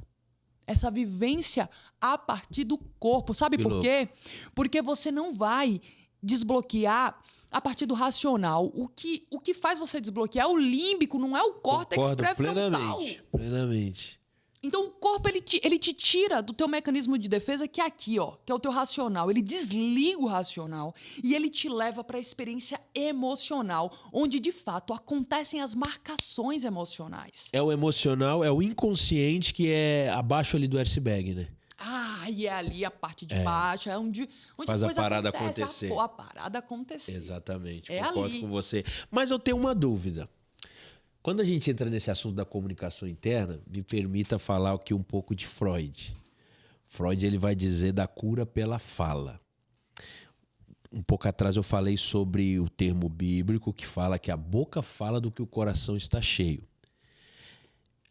Essa vivência a partir do corpo. Sabe por quê? Porque você não vai desbloquear a partir do racional. O que faz você desbloquear é o límbico, não é o córtex pré-frontal. Plenamente. Então o corpo ele te tira do teu mecanismo de defesa, que é aqui, ó, que é o teu racional. Ele desliga o racional e ele te leva para a experiência emocional, onde de fato acontecem as marcações emocionais. É o emocional, é o inconsciente que é abaixo ali do iceberg, né? E é ali a parte de baixo, é onde faz a coisa a parada acontece, acontecer. A parada acontecer. Exatamente, É concordo ali. com você. Mas eu tenho uma dúvida. Quando a gente entra nesse assunto da comunicação interna, me permita falar aqui um pouco de Freud. Freud ele vai dizer da cura pela fala. Um pouco atrás eu falei sobre o termo bíblico que fala que a boca fala do que o coração está cheio.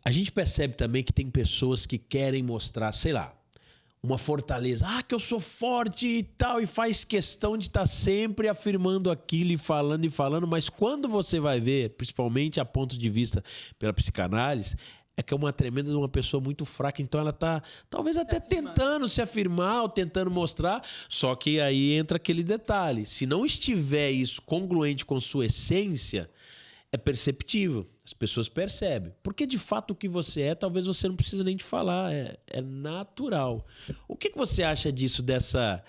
A gente percebe também que tem pessoas que querem mostrar, sei lá, uma fortaleza. Que eu sou forte e tal, e faz questão de estar sempre afirmando aquilo e falando, mas quando você vai ver, principalmente a ponto de vista pela psicanálise, é que é uma tremenda de uma pessoa muito fraca, então ela está talvez até tentando se afirmar ou tentando mostrar, só que aí entra aquele detalhe, se não estiver isso congruente com sua essência, é perceptível, as pessoas percebem. Porque, de fato, o que você é, talvez você não precise nem de falar, é natural. O que você acha disso, dessa...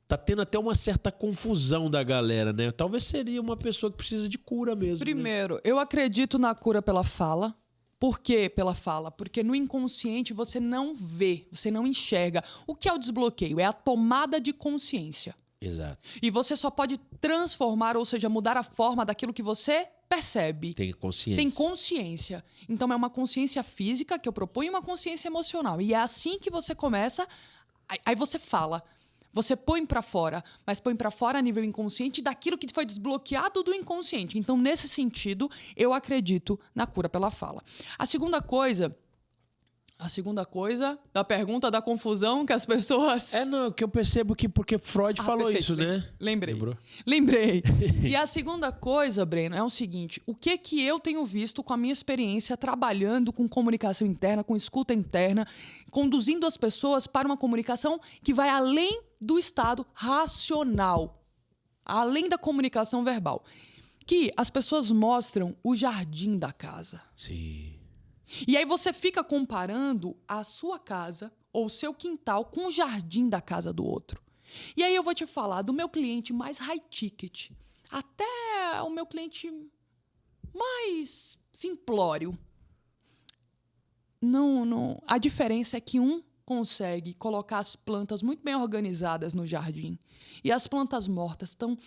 Tá tendo até uma certa confusão da galera, né? Talvez seria uma pessoa que precisa de cura mesmo. Primeiro, eu acredito na cura pela fala. Por que pela fala? Porque no inconsciente você não vê, você não enxerga. O que é o desbloqueio? É a tomada de consciência. Exato. E você só pode transformar, ou seja, mudar a forma daquilo que você percebe. Tem consciência. Tem consciência. Então é uma consciência física que eu proponho e uma consciência emocional. E é assim que você começa. Aí você fala. Você põe pra fora, mas põe pra fora a nível inconsciente daquilo que foi desbloqueado do inconsciente. Então, nesse sentido, eu acredito na cura pela fala. A segunda coisa da pergunta da confusão que as pessoas... Que eu percebo que porque Freud falou perfeito, isso, né? Lembrei. E a segunda coisa, Breno, é o seguinte, o que eu tenho visto com a minha experiência trabalhando com comunicação interna, com escuta interna, conduzindo as pessoas para uma comunicação que vai além do estado racional, além da comunicação verbal, que as pessoas mostram o jardim da casa. Sim. E aí você fica comparando a sua casa ou o seu quintal com o jardim da casa do outro. E aí eu vou te falar do meu cliente mais high ticket até o meu cliente mais simplório. Não. A diferença é que um consegue colocar as plantas muito bem organizadas no jardim e as plantas mortas estão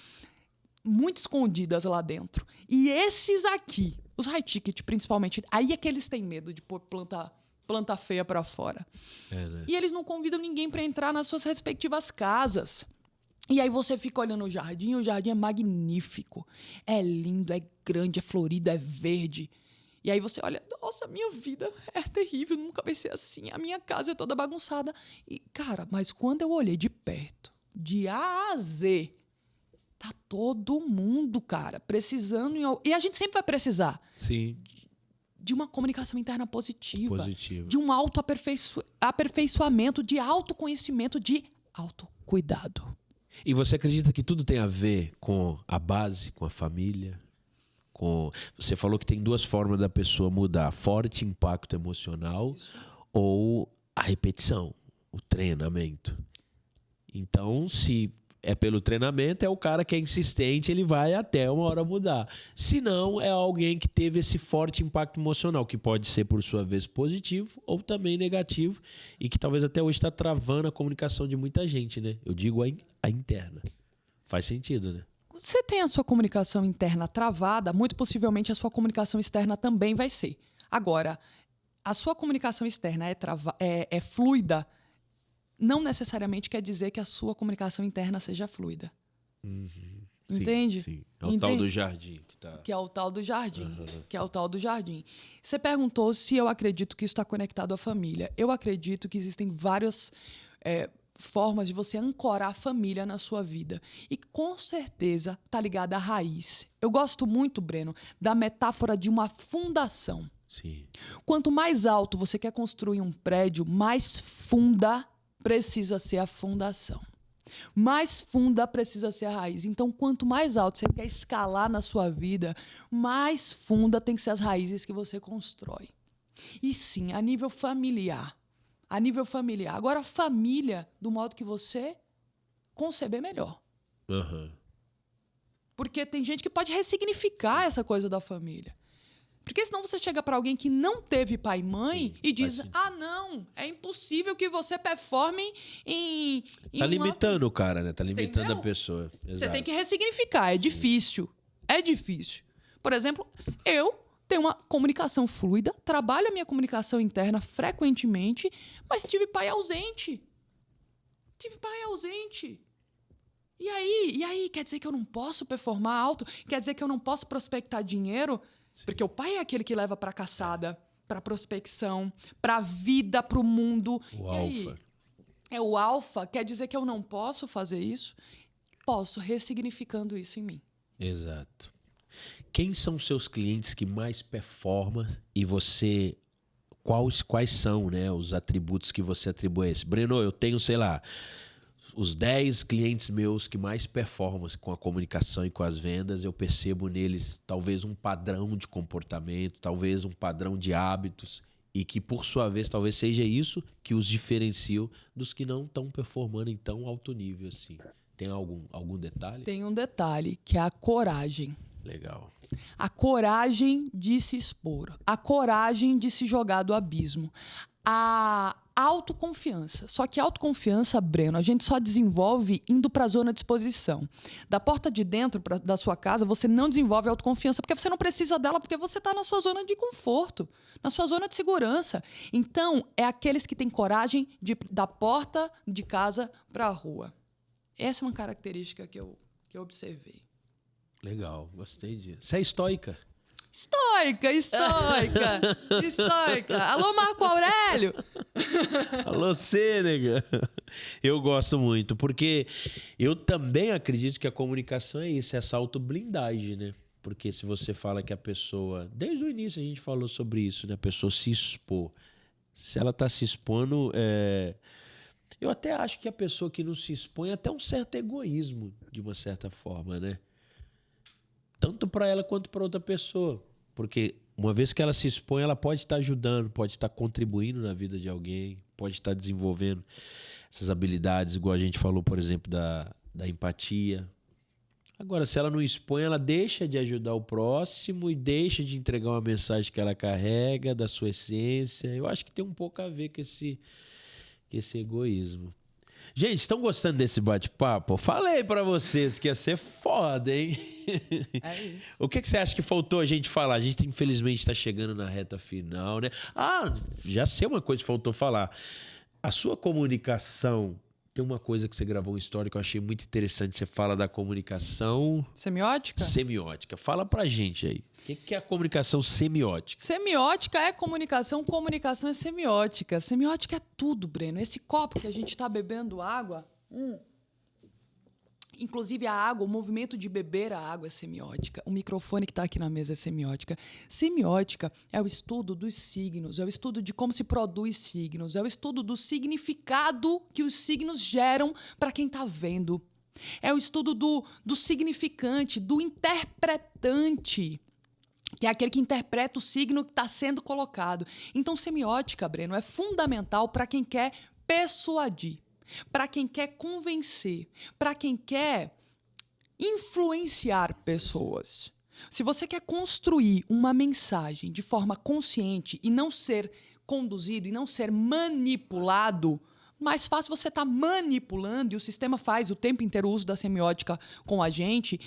muito escondidas lá dentro. E esses aqui, os high ticket principalmente, aí é que eles têm medo de pôr planta feia pra fora. Né? E eles não convidam ninguém pra entrar nas suas respectivas casas. E aí você fica olhando o jardim é magnífico. É lindo, é grande, é florido, é verde. E aí você olha, nossa, minha vida é terrível, nunca vai ser assim. A minha casa é toda bagunçada. E, cara, mas quando eu olhei de perto, de A a Z, tá todo mundo, cara, precisando... E a gente sempre vai precisar. Sim. De uma comunicação interna positiva. Positivo. De um autoaperfeiçoamento, de autoconhecimento, de autocuidado. E você acredita que tudo tem a ver com a base, com a família? Você falou que tem duas formas da pessoa mudar. Forte impacto emocional. Isso. Ou a repetição, o treinamento. Então, se... é pelo treinamento, é o cara que é insistente, ele vai até uma hora mudar. Se não, é alguém que teve esse forte impacto emocional, que pode ser, por sua vez, positivo ou também negativo, e que talvez até hoje está travando a comunicação de muita gente, né? Eu digo a interna. Faz sentido, né? Você tem a sua comunicação interna travada, muito possivelmente a sua comunicação externa também vai ser. Agora, a sua comunicação externa é fluida, não necessariamente quer dizer que a sua comunicação interna seja fluida. Uhum. Entende? Sim. É o tal do jardim. Que é o tal do jardim. Você perguntou se eu acredito que isso está conectado à família. Eu acredito que existem vários formas de você ancorar a família na sua vida. E com certeza tá ligada à raiz. Eu gosto muito, Breno, da metáfora de uma fundação. Sim. Quanto mais alto você quer construir um prédio, mais funda precisa ser a fundação. Mais funda precisa ser a raiz. Então, quanto mais alto você quer escalar na sua vida, mais funda tem que ser as raízes que você constrói. E sim, a nível familiar. A nível familiar. Agora, família, do modo que você conceber melhor. Aham. Porque tem gente que pode ressignificar essa coisa da família. Porque senão você chega para alguém que não teve pai e mãe e diz, não, é impossível que você performe em Tá limitando o cara, né? Tá limitando Entendeu? a pessoa. Você Exato. tem que ressignificar, é difícil. É difícil. Por exemplo, eu tenho uma comunicação fluida, trabalho a minha comunicação interna frequentemente, mas tive pai ausente. E aí, quer dizer que eu não posso performar alto? Quer dizer que eu não posso prospectar dinheiro? Porque o pai é aquele que leva pra caçada, pra prospecção, pra vida, pro mundo. O E aí? alfa. É o alfa, quer dizer que eu não posso fazer isso? Posso, ressignificando isso em mim. Exato. Quem são seus clientes que mais performam e você... Quais são, né, os atributos que você atribui a esse? Breno, eu tenho, sei lá, os 10 clientes meus que mais performam com a comunicação e com as vendas. Eu percebo neles talvez um padrão de comportamento, talvez um padrão de hábitos e que, por sua vez, talvez seja isso que os diferencia dos que não estão performando em tão alto nível assim. Tem algum detalhe? Tem um detalhe, que é a coragem. Legal. A coragem de se expor. A coragem de se jogar do abismo. A autoconfiança. Só que a autoconfiança, Breno, a gente só desenvolve indo para a zona de exposição. Da porta de dentro da sua casa, você não desenvolve autoconfiança porque você não precisa dela, porque você está na sua zona de conforto, na sua zona de segurança. Então, é aqueles que têm coragem de ir da porta de casa para a rua. Essa é uma característica que eu observei. Legal, gostei disso. Você é estoica? Estoica. Alô, Marco Aurélio? Alô, Sênega. Eu gosto muito, porque eu também acredito que a comunicação é isso, essa autoblindagem, né? Porque se você fala que a pessoa... Desde o início a gente falou sobre isso, né? A pessoa se expor. Se ela está se expondo... Eu até acho que a pessoa que não se expõe é até um certo egoísmo, de uma certa forma, né? Tanto para ela quanto para outra pessoa. Porque uma vez que ela se expõe, ela pode estar ajudando, pode estar contribuindo na vida de alguém, pode estar desenvolvendo essas habilidades, igual a gente falou, por exemplo, da empatia. Agora, se ela não expõe, ela deixa de ajudar o próximo e deixa de entregar uma mensagem que ela carrega, da sua essência. Eu acho que tem um pouco a ver com esse egoísmo. Gente, estão gostando desse bate-papo? Falei pra vocês que ia ser foda, hein? É isso. O que você acha que faltou a gente falar? A gente, infelizmente, está chegando na reta final, né? Já sei uma coisa que faltou falar. A sua comunicação... Tem uma coisa que você gravou uma história que eu achei muito interessante. Você fala da comunicação... Semiótica? Semiótica. Fala pra gente aí. O que é a comunicação semiótica? Semiótica é comunicação é semiótica. Semiótica é tudo, Breno. Esse copo que a gente está bebendo água... Inclusive a água, o movimento de beber a água é semiótica. O microfone que está aqui na mesa é semiótica. Semiótica é o estudo dos signos, é o estudo de como se produz signos, é o estudo do significado que os signos geram para quem está vendo. É o estudo do significante, do interpretante, que é aquele que interpreta o signo que está sendo colocado. Então, semiótica, Breno, é fundamental para quem quer persuadir, para quem quer convencer, para quem quer influenciar pessoas. Se você quer construir uma mensagem de forma consciente e não ser conduzido e não ser manipulado, mais fácil você estar manipulando, e o sistema faz o tempo inteiro uso da semiótica com a gente.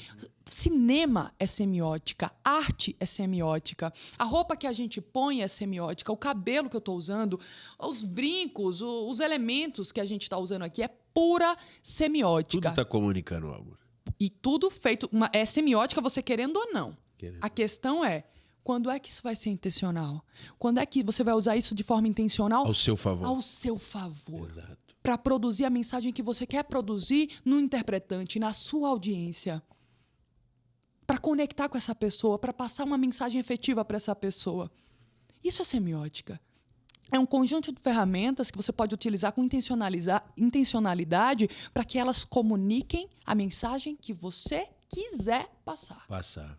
Cinema é semiótica, arte é semiótica, a roupa que a gente põe é semiótica, o cabelo que eu estou usando, os brincos, os elementos que a gente está usando aqui é pura semiótica. Tudo está comunicando algo. E tudo feito... É semiótica você querendo ou não. Querendo. A questão é, quando é que isso vai ser intencional? Quando é que você vai usar isso de forma intencional? Ao seu favor. Ao seu favor. Exato. para produzir a mensagem que você quer produzir no interpretante, na sua audiência. Para conectar com essa pessoa, para passar uma mensagem efetiva para essa pessoa. Isso é semiótica. É um conjunto de ferramentas que você pode utilizar com intencionalidade para que elas comuniquem a mensagem que você quiser passar.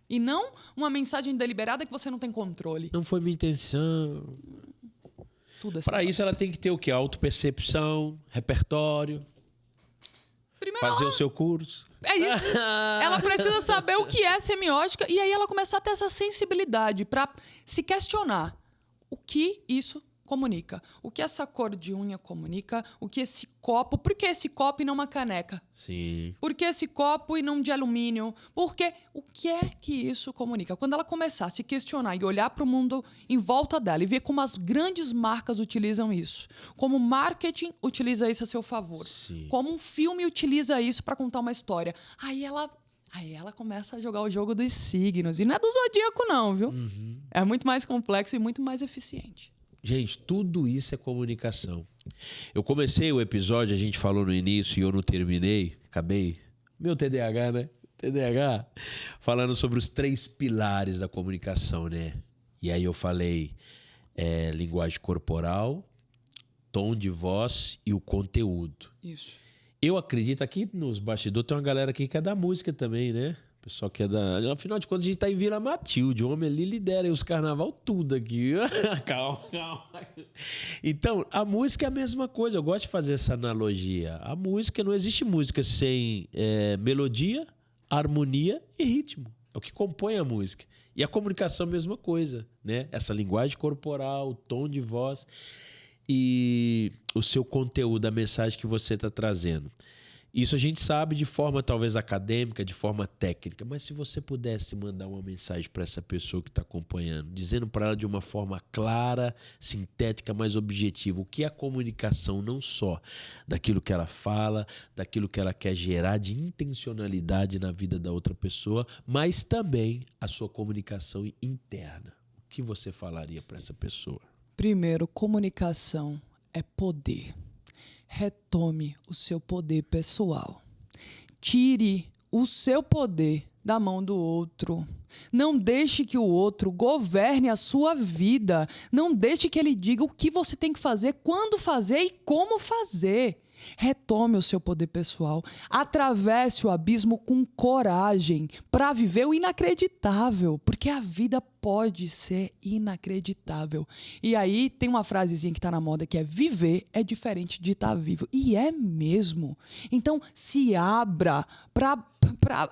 E não uma mensagem deliberada que você não tem controle. Não foi minha intenção. Tudo assim. Para isso ela tem que ter o quê? Autopercepção, repertório. Primeiro, Fazer o seu curso. É isso. Ela precisa saber o que é semiótica e aí ela começa a ter essa sensibilidade para se questionar o que isso comunica. O que essa cor de unha comunica? O que esse copo... Por que esse copo e não uma caneca? Sim. Por que esse copo e não de alumínio? Porque o que é que isso comunica? Quando ela começar a se questionar e olhar para o mundo em volta dela e ver como as grandes marcas utilizam isso, como o marketing utiliza isso a seu favor, Sim. como um filme utiliza isso para contar uma história, aí ela começa a jogar o jogo dos signos. E não é do zodíaco não, viu? Uhum. É muito mais complexo e muito mais eficiente. Gente, tudo isso é comunicação. Eu comecei o episódio, a gente falou no início e eu não terminei. Acabei. Meu TDAH, né? TDAH. Falando sobre os 3 pilares da comunicação, né? E aí eu falei linguagem corporal, tom de voz e o conteúdo. Isso. Eu acredito, aqui nos bastidores tem uma galera aqui que é da música também, né? O pessoal que é da... Afinal de contas, a gente tá em Vila Matilde. O homem ali lidera aí os carnaval tudo aqui. Calma. Então, a música é a mesma coisa. Eu gosto de fazer essa analogia. A música, não existe música sem melodia, harmonia e ritmo. É o que compõe a música. E a comunicação é a mesma coisa, né? Essa linguagem corporal, o tom de voz e o seu conteúdo, a mensagem que você está trazendo. Isso a gente sabe de forma talvez acadêmica, de forma técnica, mas se você pudesse mandar uma mensagem para essa pessoa que está acompanhando, dizendo para ela de uma forma clara, sintética, mais objetiva, o que é a comunicação, não só daquilo que ela fala, daquilo que ela quer gerar de intencionalidade na vida da outra pessoa, mas também a sua comunicação interna. O que você falaria para essa pessoa? Primeiro, comunicação é poder. Retome o seu poder pessoal. Tire o seu poder da mão do outro. Não deixe que o outro governe a sua vida. Não deixe que ele diga o que você tem que fazer, quando fazer e como fazer. Retome o seu poder pessoal. Atravesse o abismo com coragem para viver o inacreditável, porque a vida pode ser inacreditável. E aí tem uma frasezinha que tá na moda que é: viver é diferente de estar vivo. E é mesmo. Então se abra para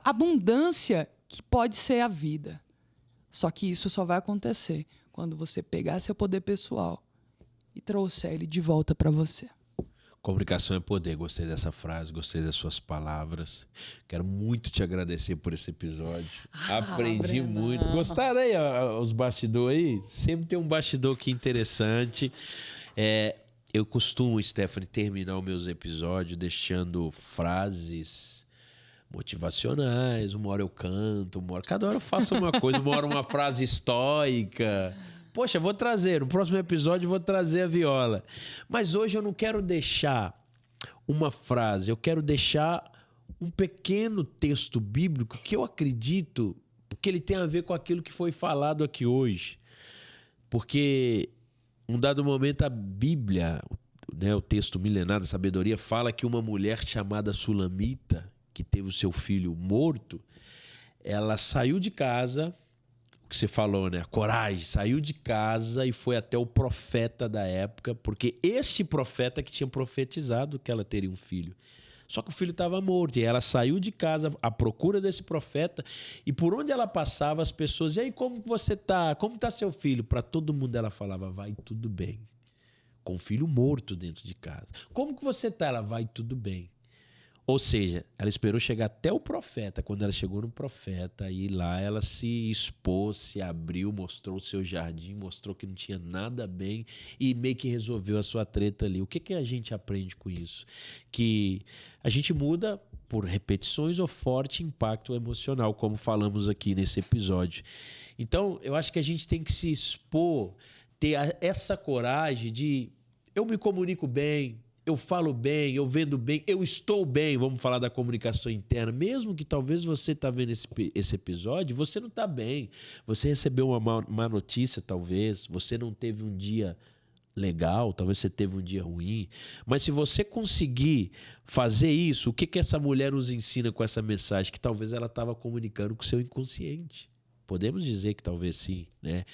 abundância que pode ser a vida. Só que isso só vai acontecer quando você pegar seu poder pessoal e trouxer ele de volta para você. Comunicação é poder. Gostei dessa frase, gostei das suas palavras. Quero muito te agradecer por esse episódio. Aprendi Breno. muito. Gostaram aí os bastidores aí? Sempre tem um bastidor aqui interessante. Eu costumo, Stephanie, terminar os meus episódios deixando frases motivacionais. Uma hora eu canto, cada hora eu faço uma coisa. Uma hora uma frase estoica. Poxa, vou trazer. No próximo episódio eu vou trazer a viola. Mas hoje eu não quero deixar uma frase. Eu quero deixar um pequeno texto bíblico que eu acredito que ele tem a ver com aquilo que foi falado aqui hoje. Porque, em um dado momento, a Bíblia, né, o texto milenar da sabedoria, fala que uma mulher chamada Sulamita, que teve o seu filho morto, ela saiu de casa... que você falou, né? A coragem, saiu de casa e foi até o profeta da época, porque este profeta que tinha profetizado que ela teria um filho. Só que o filho estava morto e ela saiu de casa à procura desse profeta e por onde ela passava as pessoas, e aí, como você tá? Como tá seu filho? Para todo mundo ela falava, vai tudo bem. Com o filho morto dentro de casa. Como que você tá? Ela, vai tudo bem. Ou seja, ela esperou chegar até o profeta. Quando ela chegou no profeta, e lá ela se expôs, se abriu, mostrou o seu jardim, mostrou que não tinha nada bem e meio que resolveu a sua treta ali. O que a gente aprende com isso? Que a gente muda por repetições ou forte impacto emocional, como falamos aqui nesse episódio. Então, eu acho que a gente tem que se expor, ter essa coragem de... Eu me comunico bem, eu falo bem, eu vendo bem, eu estou bem, vamos falar da comunicação interna. Mesmo que talvez você tá vendo esse episódio, você não tá bem. Você recebeu uma má notícia, talvez. Você não teve um dia legal, talvez você teve um dia ruim. Mas se você conseguir fazer isso, o que essa mulher nos ensina com essa mensagem? Que talvez ela estava comunicando com o seu inconsciente. Podemos dizer que talvez sim, né?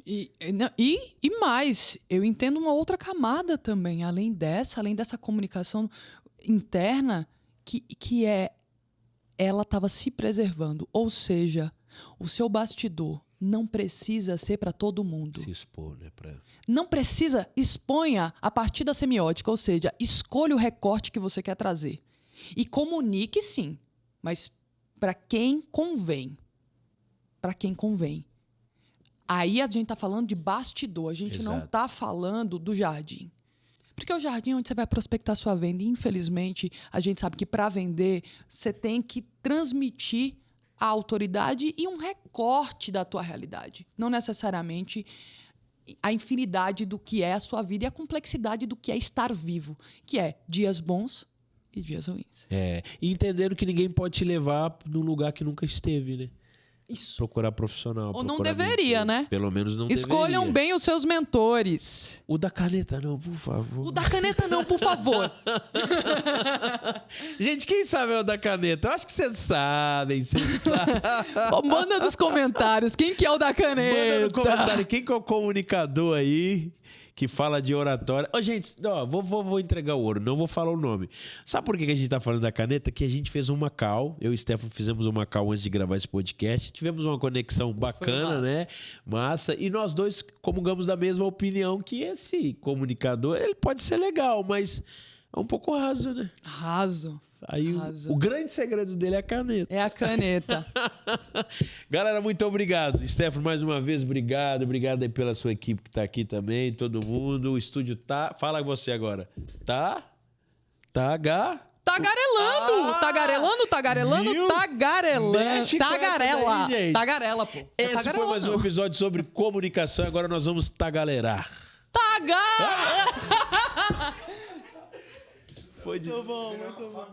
E mais, eu entendo uma outra camada também, além dessa comunicação interna, que é ela estava se preservando. Ou seja, o seu bastidor não precisa ser para todo mundo. Se expor, né? Não precisa, exponha a partir da semiótica, ou seja, escolha o recorte que você quer trazer. E comunique sim, mas para quem convém. Para quem convém. Aí a gente está falando de bastidor, a gente não está falando do jardim. Porque o jardim é onde você vai prospectar sua venda. E, infelizmente, a gente sabe que para vender, você tem que transmitir a autoridade e um recorte da tua realidade. Não necessariamente a infinidade do que é a sua vida e a complexidade do que é estar vivo, que é dias bons e dias ruins. E entendendo que ninguém pode te levar num lugar que nunca esteve, né? Isso. Procurar profissional. Ou não deveria, né? Pelo menos não Escolham deveria. bem os seus mentores. O da caneta não, por favor. O da caneta não, por favor. Gente, quem sabe é o da caneta? Eu acho que vocês sabem, vocês sabem. Manda nos comentários quem que é o da caneta. Manda no comentário quem que é o comunicador aí que fala de oratória. Ó, gente, ó, vou entregar o ouro, não vou falar o nome. Sabe por que a gente tá falando da caneta? Que a gente fez uma call, eu e o Stefano fizemos uma call antes de gravar esse podcast. Tivemos uma conexão bacana, né? Massa. E nós dois comungamos da mesma opinião que esse comunicador, ele pode ser legal, mas é um pouco raso, né? Raso. Aí o grande segredo dele é a caneta. É a caneta. Galera, muito obrigado. Stefano, mais uma vez, obrigado. Obrigado aí pela sua equipe que tá aqui também, todo mundo. O estúdio tá... Fala você agora. Tá Tagarelando! Viu? Mexe com Tagarela! essa daí, gente. Tagarela, pô. Esse foi mais um episódio sobre comunicação. Agora nós vamos tagalerar. Tagar! Foi de... Muito bom, muito bom.